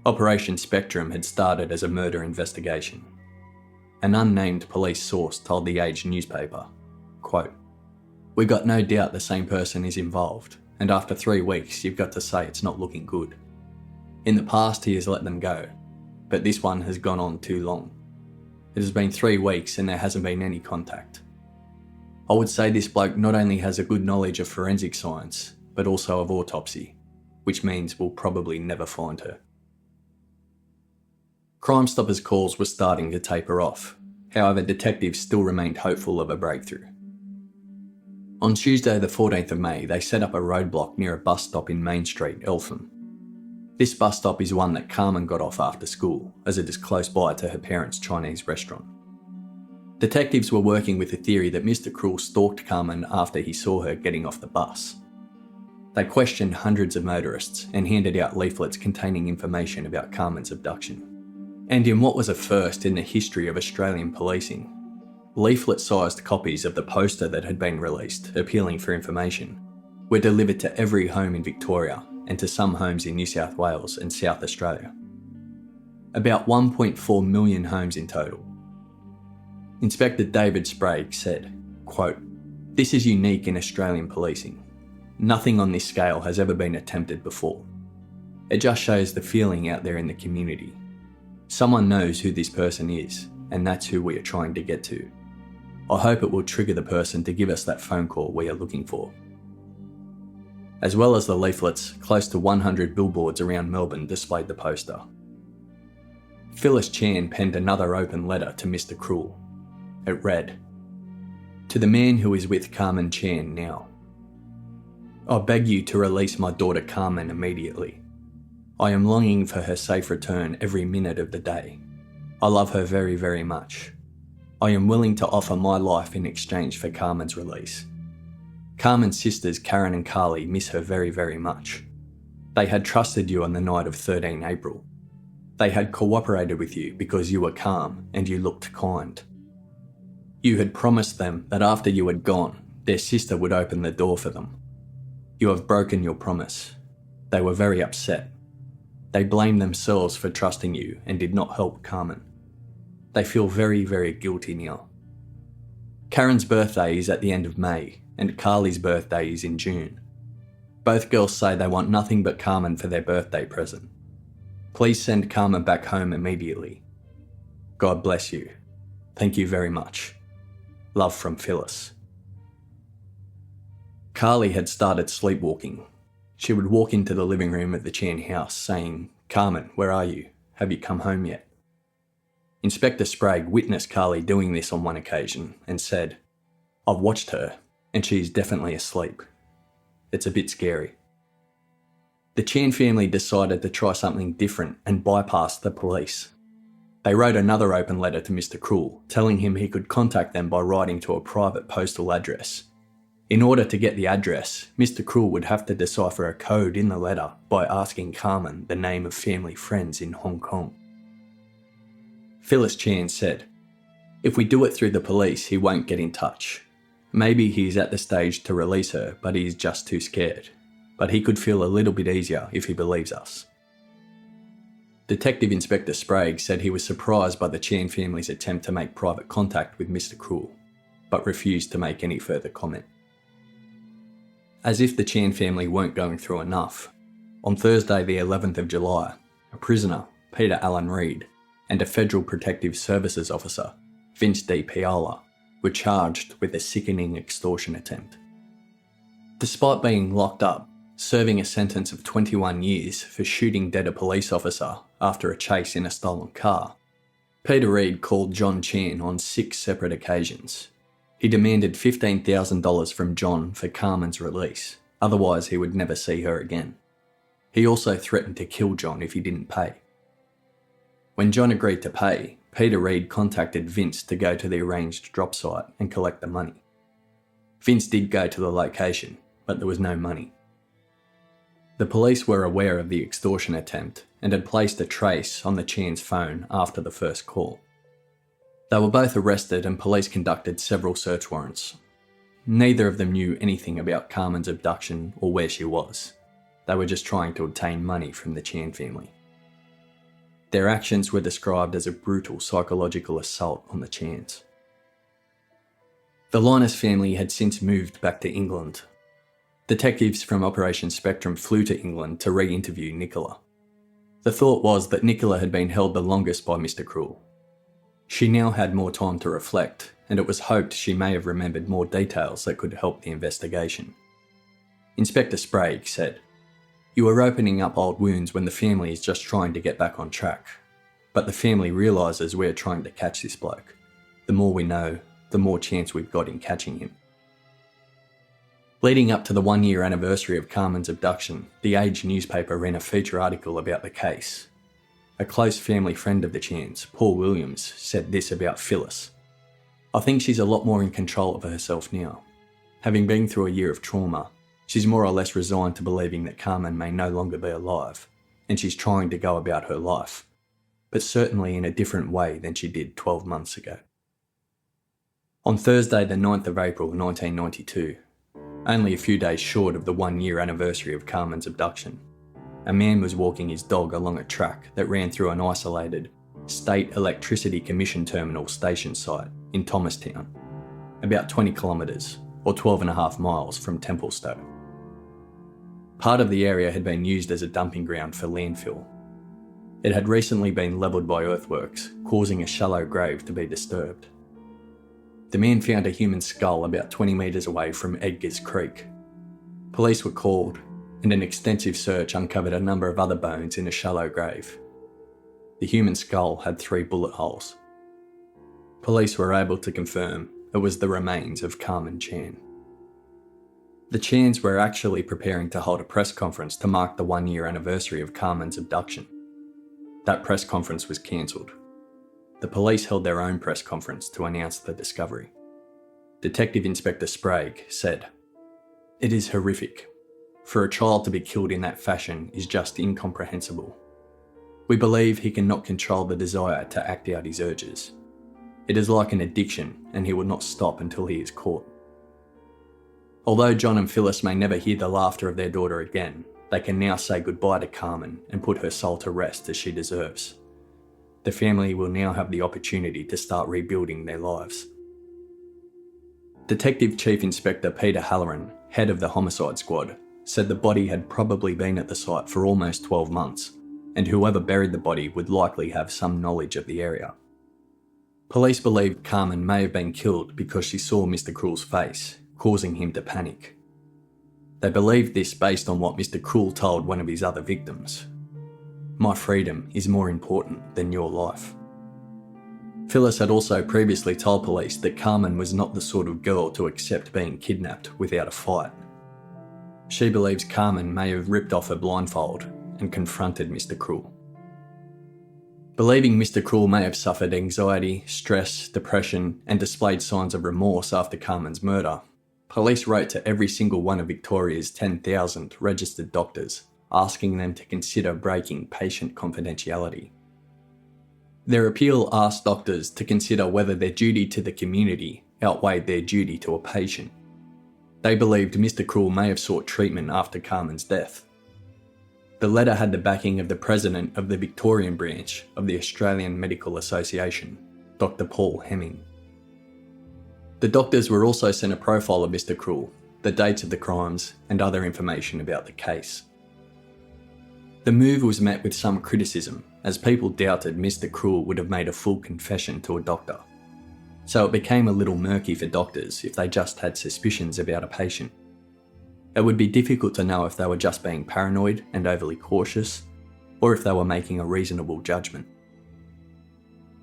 Operation Spectrum had started as a murder investigation. An unnamed police source told the Age newspaper, quote, "We got no doubt the same person is involved, and after 3 weeks you've got to say it's not looking good. In the past he has let them go, but this one has gone on too long. It has been 3 weeks and there hasn't been any contact. I would say this bloke not only has a good knowledge of forensic science, but also of autopsy, which means we'll probably never find her." Crime Stoppers calls were starting to taper off. However, detectives still remained hopeful of a breakthrough. On Tuesday the 14th of May, they set up a roadblock near a bus stop in Main Street, Eltham. This bus stop is one that Carmen got off after school, as it is close by to her parents' Chinese restaurant. Detectives were working with the theory that Mr. Cruel stalked Carmen after he saw her getting off the bus. They questioned hundreds of motorists and handed out leaflets containing information about Carmen's abduction. And in what was a first in the history of Australian policing, leaflet-sized copies of the poster that had been released, appealing for information, were delivered to every home in Victoria and to some homes in New South Wales and South Australia. About 1.4 million homes in total. Inspector David Sprague said, quote, "This is unique in Australian policing. Nothing on this scale has ever been attempted before. It just shows the feeling out there in the community. Someone knows who this person is, and that's who we are trying to get to. I hope it will trigger the person to give us that phone call we are looking for." As well as the leaflets, close to 100 billboards around Melbourne displayed the poster. Phyllis Chan penned another open letter to Mr. Cruel. It read, "To the man who is with Carmen Chan now. I beg you to release my daughter Carmen immediately. I am longing for her safe return every minute of the day. I love her very, very much. I am willing to offer my life in exchange for Carmen's release. Carmen's sisters Karen and Carly miss her very, very much. They had trusted you on the night of 13 April. They had cooperated with you because you were calm and you looked kind. You had promised them that after you had gone, their sister would open the door for them. You have broken your promise. They were very upset. They blamed themselves for trusting you and did not help Carmen. They feel very, very guilty now. Karen's birthday is at the end of May and Carly's birthday is in June. Both girls say they want nothing but Carmen for their birthday present. Please send Carmen back home immediately. God bless you. Thank you very much. Love from Phyllis." Carly had started sleepwalking. She would walk into the living room of the Chan house saying, "Carmen, where are you? Have you come home yet?" Inspector Sprague witnessed Carly doing this on one occasion and said, "I've watched her and she is definitely asleep. It's a bit scary." The Chan family decided to try something different and bypass the police. They wrote another open letter to Mr. Cruel, telling him he could contact them by writing to a private postal address. In order to get the address, Mr. Cruel would have to decipher a code in the letter by asking Carmen the name of family friends in Hong Kong. Phyllis Chan said, "If we do it through the police, he won't get in touch. Maybe he's at the stage to release her, but he's just too scared. But he could feel a little bit easier if he believes us." Detective Inspector Sprague said he was surprised by the Chan family's attempt to make private contact with Mr. Cruel, but refused to make any further comment. As if the Chan family weren't going through enough, on Thursday the 11th of July, a prisoner, Peter Allen Reed, and a Federal Protective Services officer, Vince D. Piala, were charged with a sickening extortion attempt. Despite being locked up, serving a sentence of 21 years for shooting dead a police officer after a chase in a stolen car, Peter Reed called John Chan on 6 separate occasions. He demanded $15,000 from John for Carmen's release, otherwise he would never see her again. He also threatened to kill John if he didn't pay. When John agreed to pay, Peter Reed contacted Vince to go to the arranged drop site and collect the money. Vince did go to the location, but there was no money. The police were aware of the extortion attempt and had placed a trace on the Chan's phone after the first call. They were both arrested and police conducted several search warrants. Neither of them knew anything about Carmen's abduction or where she was. They were just trying to obtain money from the Chan family. Their actions were described as a brutal psychological assault on the Chans. The Linus family had since moved back to England. Detectives from Operation Spectrum flew to England to re-interview Nicola. The thought was that Nicola had been held the longest by Mr. Cruel. She now had more time to reflect, and it was hoped she may have remembered more details that could help the investigation. Inspector Sprague said, "You are opening up old wounds when the family is just trying to get back on track. But the family realises we are trying to catch this bloke. The more we know, the more chance we've got in catching him." Leading up to the 1-year anniversary of Carmen's abduction, the Age newspaper ran a feature article about the case. A close family friend of the Chans, Paul Williams, said this about Phyllis. "I think she's a lot more in control of herself now. Having been through a year of trauma, she's more or less resigned to believing that Carmen may no longer be alive, and she's trying to go about her life, but certainly in a different way than she did 12 months ago." On Thursday the 9th of April 1992, only a few days short of the 1-year anniversary of Carmen's abduction, a man was walking his dog along a track that ran through an isolated State Electricity Commission Terminal station site in Thomastown, about 20 kilometres or 12.5 miles from Templestowe. Part of the area had been used as a dumping ground for landfill. It had recently been levelled by earthworks, causing a shallow grave to be disturbed. The man found a human skull about 20 metres away from Edgar's Creek. Police were called, and an extensive search uncovered a number of other bones in a shallow grave. The human skull had 3 bullet holes. Police were able to confirm it was the remains of Carmen Chan. The Chans were actually preparing to hold a press conference to mark the 1-year anniversary of Carmen's abduction. That press conference was cancelled. The police held their own press conference to announce the discovery. Detective Inspector Sprague said, "It is horrific. For a child to be killed in that fashion is just incomprehensible. We believe he cannot control the desire to act out his urges. It is like an addiction, and he will not stop until he is caught." Although John and Phyllis may never hear the laughter of their daughter again, they can now say goodbye to Carmen and put her soul to rest as she deserves. The family will now have the opportunity to start rebuilding their lives. Detective Chief Inspector Peter Halloran, head of the homicide squad, said the body had probably been at the site for almost 12 months, and whoever buried the body would likely have some knowledge of the area. Police believe Carmen may have been killed because she saw Mr. Cruel's face, causing him to panic. They believed this based on what Mr. Cruel told one of his other victims. "My freedom is more important than your life." Phyllis had also previously told police that Carmen was not the sort of girl to accept being kidnapped without a fight. She believes Carmen may have ripped off her blindfold and confronted Mr. Cruel. Believing Mr. Cruel may have suffered anxiety, stress, depression, and displayed signs of remorse after Carmen's murder, police wrote to every single one of Victoria's 10,000 registered doctors, asking them to consider breaking patient confidentiality. Their appeal asked doctors to consider whether their duty to the community outweighed their duty to a patient. They believed Mr. Cruel may have sought treatment after Carmen's death. The letter had the backing of the president of the Victorian branch of the Australian Medical Association, Dr. Paul Hemming. The doctors were also sent a profile of Mr. Cruel, the dates of the crimes, and other information about the case. The move was met with some criticism, as people doubted Mr. Cruel would have made a full confession to a doctor. So it became a little murky for doctors if they just had suspicions about a patient. It would be difficult to know if they were just being paranoid and overly cautious, or if they were making a reasonable judgment.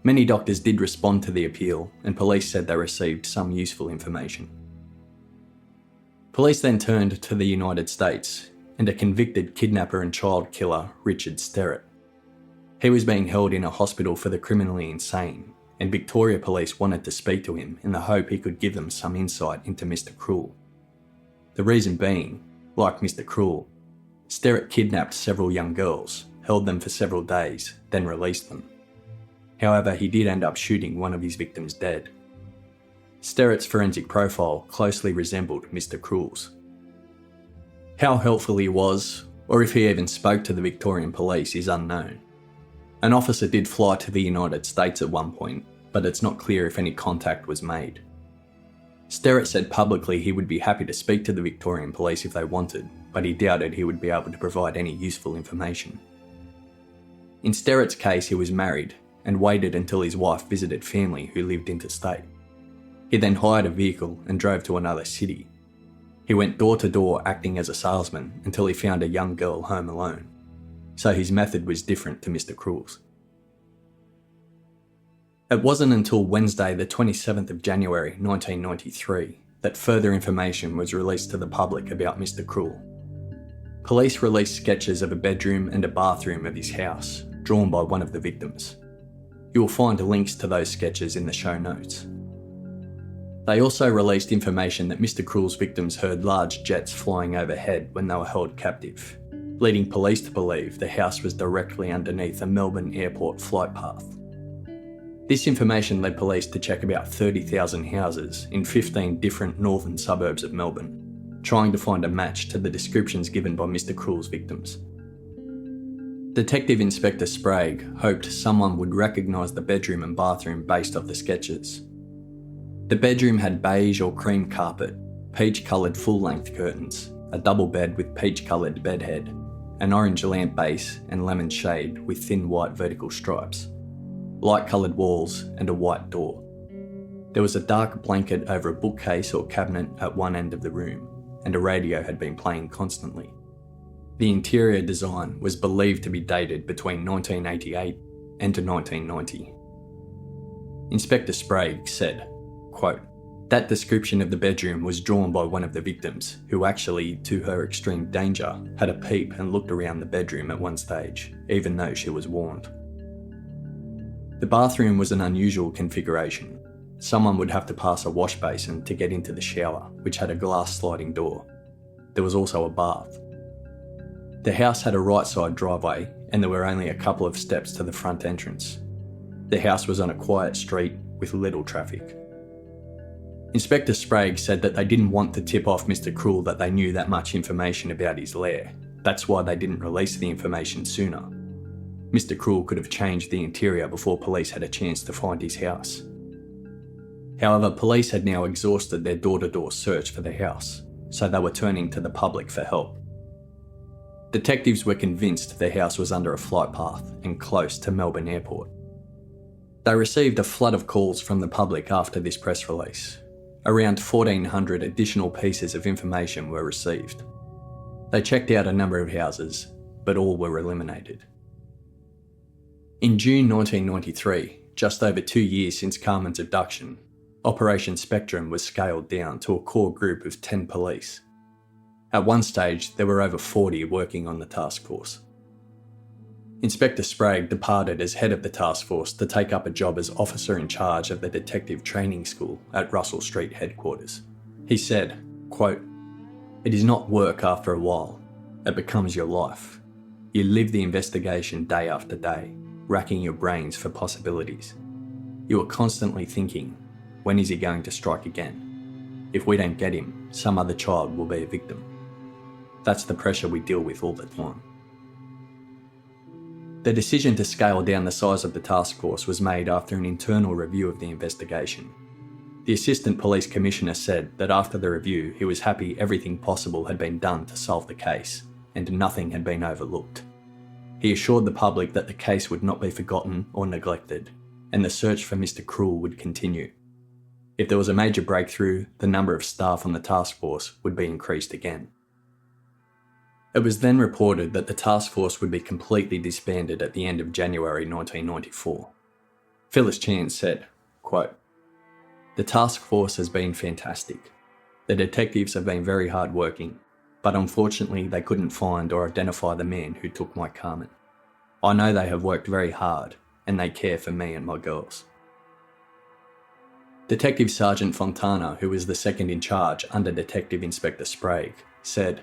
Many doctors did respond to the appeal, and police said they received some useful information. Police then turned to the United States and a convicted kidnapper and child killer, Richard Sterrett. He was being held in a hospital for the criminally insane, and Victoria Police wanted to speak to him in the hope he could give them some insight into Mr. Cruel. The reason being, like Mr. Cruel, Sterrett kidnapped several young girls, held them for several days, then released them. However, he did end up shooting one of his victims dead. Sterrett's forensic profile closely resembled Mr. Cruel's. How helpful he was, or if he even spoke to the Victorian Police, is unknown. An officer did fly to the United States at one point, but it's not clear if any contact was made. Sterrett said publicly he would be happy to speak to the Victorian Police if they wanted, but he doubted he would be able to provide any useful information. In Sterrett's case, he was married and waited until his wife visited family who lived interstate. He then hired a vehicle and drove to another city. He went door to door acting as a salesman until he found a young girl home alone. So his method was different to Mr. Cruel's. It wasn't until Wednesday the 27th of January 1993 that further information was released to the public about Mr. Cruel. Police released sketches of a bedroom and a bathroom of his house, drawn by one of the victims. You will find links to those sketches in the show notes. They also released information that Mr. Cruel's victims heard large jets flying overhead when they were held captive, leading police to believe the house was directly underneath a Melbourne airport flight path. This information led police to check about 30,000 houses in 15 different northern suburbs of Melbourne, trying to find a match to the descriptions given by Mr. Cruel's victims. Detective Inspector Sprague hoped someone would recognise the bedroom and bathroom based off the sketches. The bedroom had beige or cream carpet, peach-coloured full-length curtains, a double bed with peach-coloured bedhead, an orange lamp base and lemon shade with thin white vertical stripes, light-coloured walls and a white door. There was a dark blanket over a bookcase or cabinet at one end of the room, and a radio had been playing constantly. The interior design was believed to be dated between 1988 and to 1990. Inspector Sprague said, quote, "That description of the bedroom was drawn by one of the victims, who actually, to her extreme danger, had a peep and looked around the bedroom at one stage, even though she was warned." The bathroom was an unusual configuration. Someone would have to pass a wash basin to get into the shower, which had a glass sliding door. There was also a bath. The house had a right side driveway, and there were only a couple of steps to the front entrance. The house was on a quiet street with little traffic. Inspector Sprague said that they didn't want to tip off Mr. Krul that they knew that much information about his lair. That's why they didn't release the information sooner. Mr. Krul could have changed the interior before police had a chance to find his house. However, police had now exhausted their door-to-door search for the house, so they were turning to the public for help. Detectives were convinced the house was under a flight path and close to Melbourne Airport. They received a flood of calls from the public after this press release. Around 1,400 additional pieces of information were received. They checked out a number of houses, but all were eliminated. In June 1993, just over 2 years since Carmen's abduction, Operation Spectrum was scaled down to a core group of 10 police. At one stage, there were over 40 working on the task force. Inspector Sprague departed as head of the task force to take up a job as officer in charge of the detective training school at Russell Street headquarters. He said, quote, "It is not work after a while. It becomes your life. You live the investigation day after day, racking your brains for possibilities. You are constantly thinking, when is he going to strike again? If we don't get him, some other child will be a victim. That's the pressure we deal with all the time." The decision to scale down the size of the task force was made after an internal review of the investigation. The Assistant Police Commissioner said that after the review, he was happy everything possible had been done to solve the case, and nothing had been overlooked. He assured the public that the case would not be forgotten or neglected, and the search for Mr. Krul would continue. If there was a major breakthrough, the number of staff on the task force would be increased again. It was then reported that the task force would be completely disbanded at the end of January 1994. Phyllis Chan said, quote, "The task force has been fantastic. The detectives have been very hard working, but unfortunately they couldn't find or identify the man who took my Carmen. I know they have worked very hard and they care for me and my girls." Detective Sergeant Fontana, who was the second in charge under Detective Inspector Sprague, said,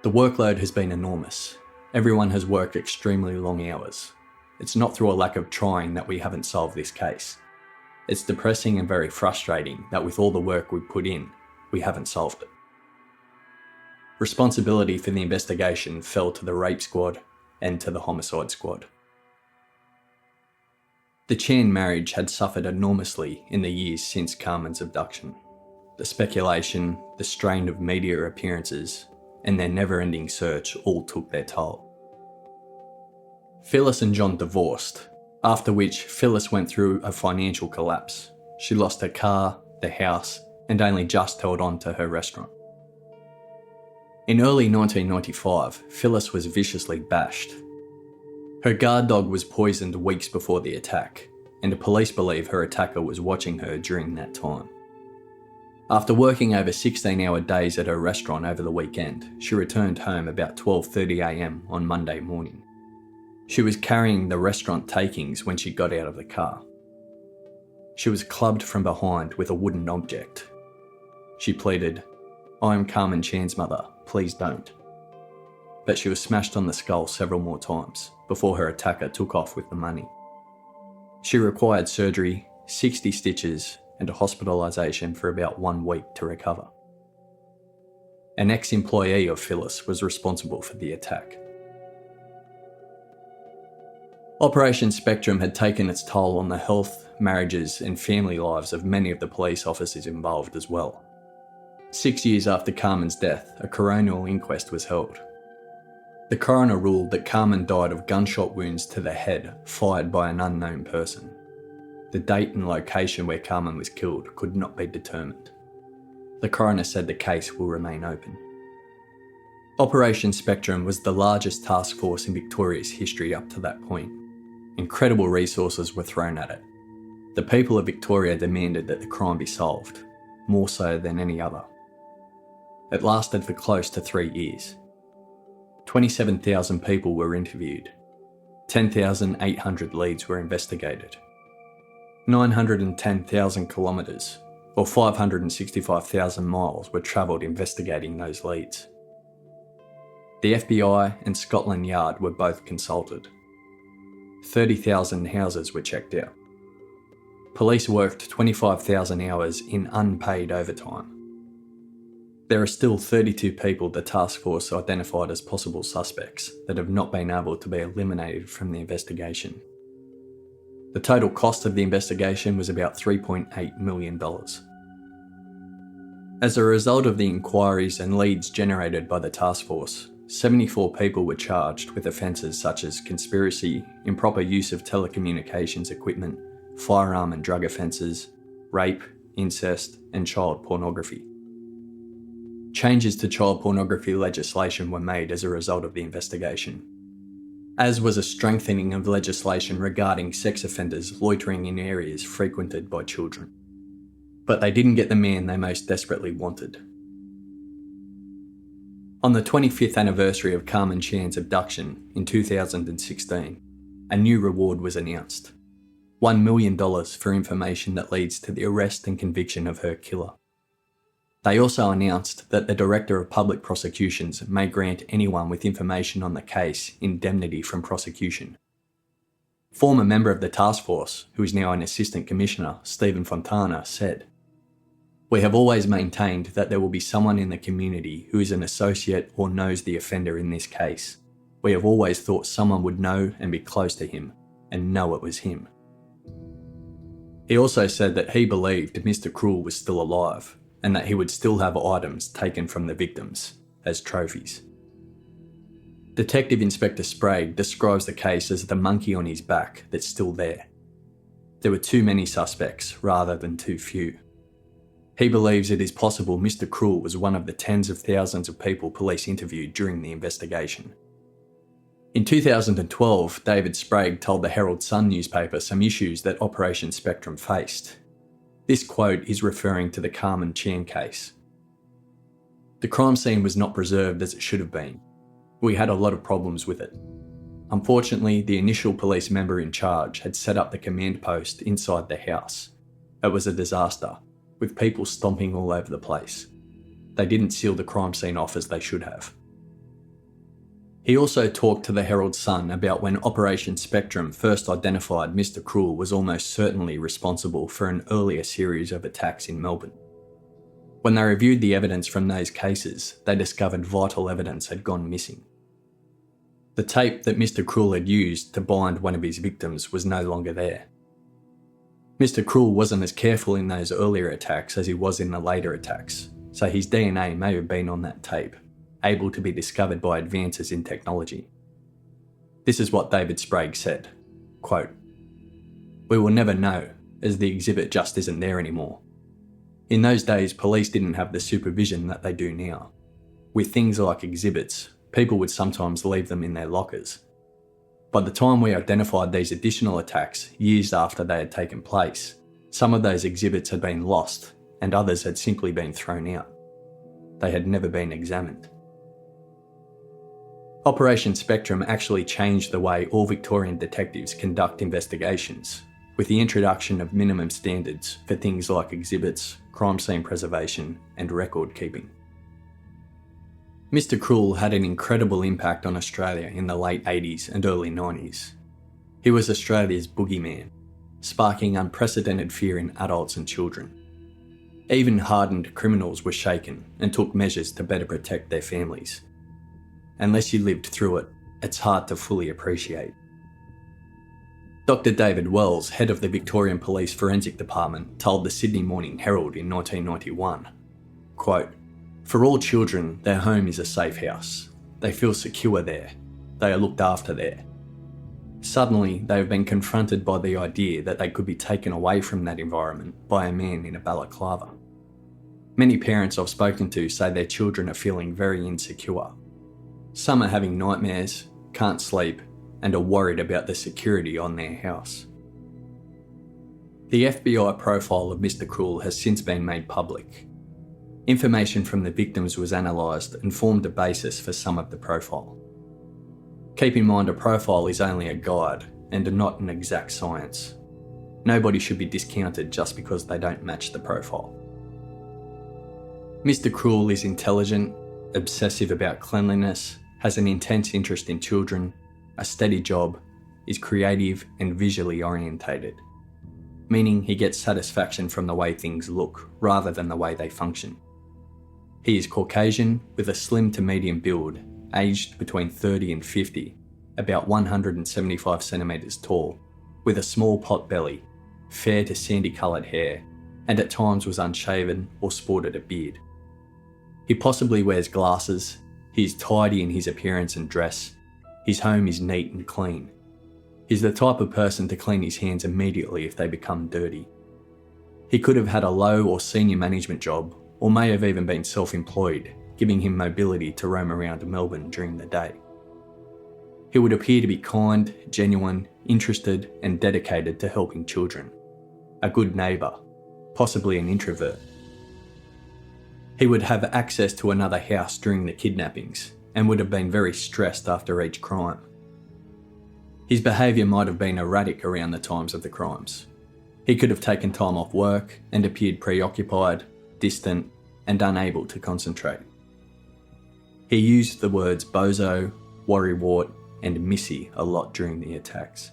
"The workload has been enormous. Everyone has worked extremely long hours. It's not through a lack of trying that we haven't solved this case. It's depressing and very frustrating that with all the work we put in, we haven't solved it." Responsibility for the investigation fell to the rape squad and to the homicide squad. The Chan marriage had suffered enormously in the years since Carmen's abduction. The speculation, the strain of media appearances, and their never-ending search all took their toll. Phyllis and John divorced, after which Phyllis went through a financial collapse. She lost her car, the house, and only just held on to her restaurant. In early 1995, Phyllis was viciously bashed. Her guard dog was poisoned weeks before the attack, and police believe her attacker was watching her during that time. After working over 16-hour days at her restaurant over the weekend, she returned home about 12:30 a.m. on Monday morning. She was carrying the restaurant takings when she got out of the car. She was clubbed from behind with a wooden object. She pleaded, "I am Carmen Chan's mother, please don't." But she was smashed on the skull several more times before her attacker took off with the money. She required surgery, 60 stitches, and hospitalisation for about 1 week to recover. An ex-employee of Phyllis was responsible for the attack. Operation Spectrum had taken its toll on the health, marriages and family lives of many of the police officers involved as well. 6 years after Carmen's death, a coronial inquest was held. The coroner ruled that Carmen died of gunshot wounds to the head fired by an unknown person. The date and location where Carmen was killed could not be determined. The coroner said the case will remain open. Operation Spectrum was the largest task force in Victoria's history up to that point. Incredible resources were thrown at it. The people of Victoria demanded that the crime be solved, more so than any other. It lasted for close to 3 years. 27,000 people were interviewed. 10,800 leads were investigated. 910,000 kilometres, or 565,000 miles, were travelled investigating those leads. The FBI and Scotland Yard were both consulted. 30,000 houses were checked out. Police worked 25,000 hours in unpaid overtime. There are still 32 people the task force identified as possible suspects that have not been able to be eliminated from the investigation. The total cost of the investigation was about $3.8 million. As a result of the inquiries and leads generated by the task force, 74 people were charged with offences such as conspiracy, improper use of telecommunications equipment, firearm and drug offences, rape, incest, and child pornography. Changes to child pornography legislation were made as a result of the investigation, as was a strengthening of legislation regarding sex offenders loitering in areas frequented by children. But they didn't get the man they most desperately wanted. On the 25th anniversary of Carmen Chan's abduction in 2016, a new reward was announced: $1 million for information that leads to the arrest and conviction of her killer. They also announced that the Director of Public Prosecutions may grant anyone with information on the case indemnity from prosecution. Former member of the task force, who is now an Assistant Commissioner, Stephen Fontana, said, "We have always maintained that there will be someone in the community who is an associate or knows the offender in this case. We have always thought someone would know and be close to him, and know it was him." He also said that he believed Mr. Cruel was still alive, and that he would still have items taken from the victims as trophies. Detective Inspector Sprague describes the case as the monkey on his back that's still there. There were too many suspects rather than too few. He believes it is possible Mr. Cruel was one of the tens of thousands of people police interviewed during the investigation. In 2012, David Sprague told the Herald Sun newspaper some issues that Operation Spectrum faced. This quote is referring to the Carmen Chan case. "The crime scene was not preserved as it should have been. We had a lot of problems with it. Unfortunately, the initial police member in charge had set up the command post inside the house. It was a disaster, with people stomping all over the place. They didn't seal the crime scene off as they should have." He also talked to the Herald Sun about when Operation Spectrum first identified Mr. Cruel was almost certainly responsible for an earlier series of attacks in Melbourne. When they reviewed the evidence from those cases, they discovered vital evidence had gone missing. The tape that Mr. Cruel had used to bind one of his victims was no longer there. Mr. Cruel wasn't as careful in those earlier attacks as he was in the later attacks, so his DNA may have been on that tape, able to be discovered by advances in technology. This is what David Sprague said, quote, "We will never know, as the exhibit just isn't there anymore. In those days, police didn't have the supervision that they do now. With things like exhibits, people would sometimes leave them in their lockers. By the time we identified these additional attacks years after they had taken place, some of those exhibits had been lost and others had simply been thrown out. They had never been examined." Operation Spectrum actually changed the way all Victorian detectives conduct investigations, with the introduction of minimum standards for things like exhibits, crime scene preservation, and record keeping. Mr. Cruel had an incredible impact on Australia in the late 80s and early 90s. He was Australia's bogeyman, sparking unprecedented fear in adults and children. Even hardened criminals were shaken and took measures to better protect their families. Unless you lived through it, it's hard to fully appreciate. Dr. David Wells, head of the Victorian Police Forensic Department, told the Sydney Morning Herald in 1991, quote, "For all children, their home is a safe house. They feel secure there. They are looked after there. Suddenly, they have been confronted by the idea that they could be taken away from that environment by a man in a balaclava. Many parents I've spoken to say their children are feeling very insecure. Some are having nightmares, can't sleep, and are worried about the security on their house. The FBI profile of Mr. Cruel has since been made public. Information from the victims was analysed and formed a basis for some of the profile. Keep in mind, a profile is only a guide and not an exact science. Nobody should be discounted just because they don't match the profile. Mr. Cruel is intelligent, obsessive about cleanliness, has an intense interest in children, a steady job, is creative and visually orientated, meaning he gets satisfaction from the way things look rather than the way they function. He is Caucasian with a slim to medium build, aged between 30 and 50, about 175 centimetres tall, with a small pot belly, fair to sandy coloured hair, and at times was unshaven or sported a beard. He possibly wears glasses, he is tidy in his appearance and dress, his home is neat and clean. He's the type of person to clean his hands immediately if they become dirty. He could have had a low or senior management job, or may have even been self-employed, giving him mobility to roam around Melbourne during the day. He would appear to be kind, genuine, interested and dedicated to helping children. A good neighbour, possibly an introvert. He would have access to another house during the kidnappings and would have been very stressed after each crime. His behaviour might have been erratic around the times of the crimes. He could have taken time off work and appeared preoccupied, distant and unable to concentrate. He used the words bozo, worrywart and missy a lot during the attacks.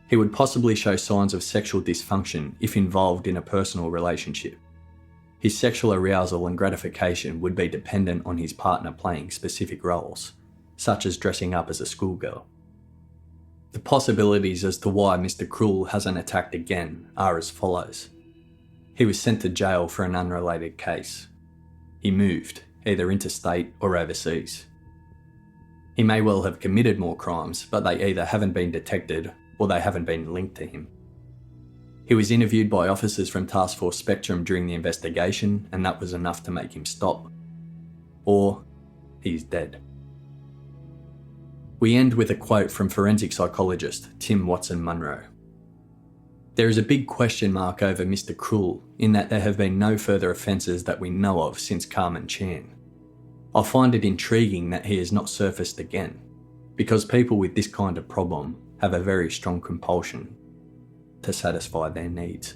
He would possibly show signs of sexual dysfunction if involved in a personal relationship. His sexual arousal and gratification would be dependent on his partner playing specific roles, such as dressing up as a schoolgirl. The possibilities as to why Mr. Cruel hasn't attacked again are as follows. He was sent to jail for an unrelated case. He moved, either interstate or overseas. He may well have committed more crimes, but they either haven't been detected or they haven't been linked to him. He was interviewed by officers from Task Force Spectrum during the investigation, and that was enough to make him stop. Or he's dead. We end with a quote from forensic psychologist Tim Watson-Munro. There is a big question mark over Mr. Cruel in that there have been no further offences that we know of since Carmen Chan. I find it intriguing that he has not surfaced again, because people with this kind of problem have a very strong compulsion to satisfy their needs.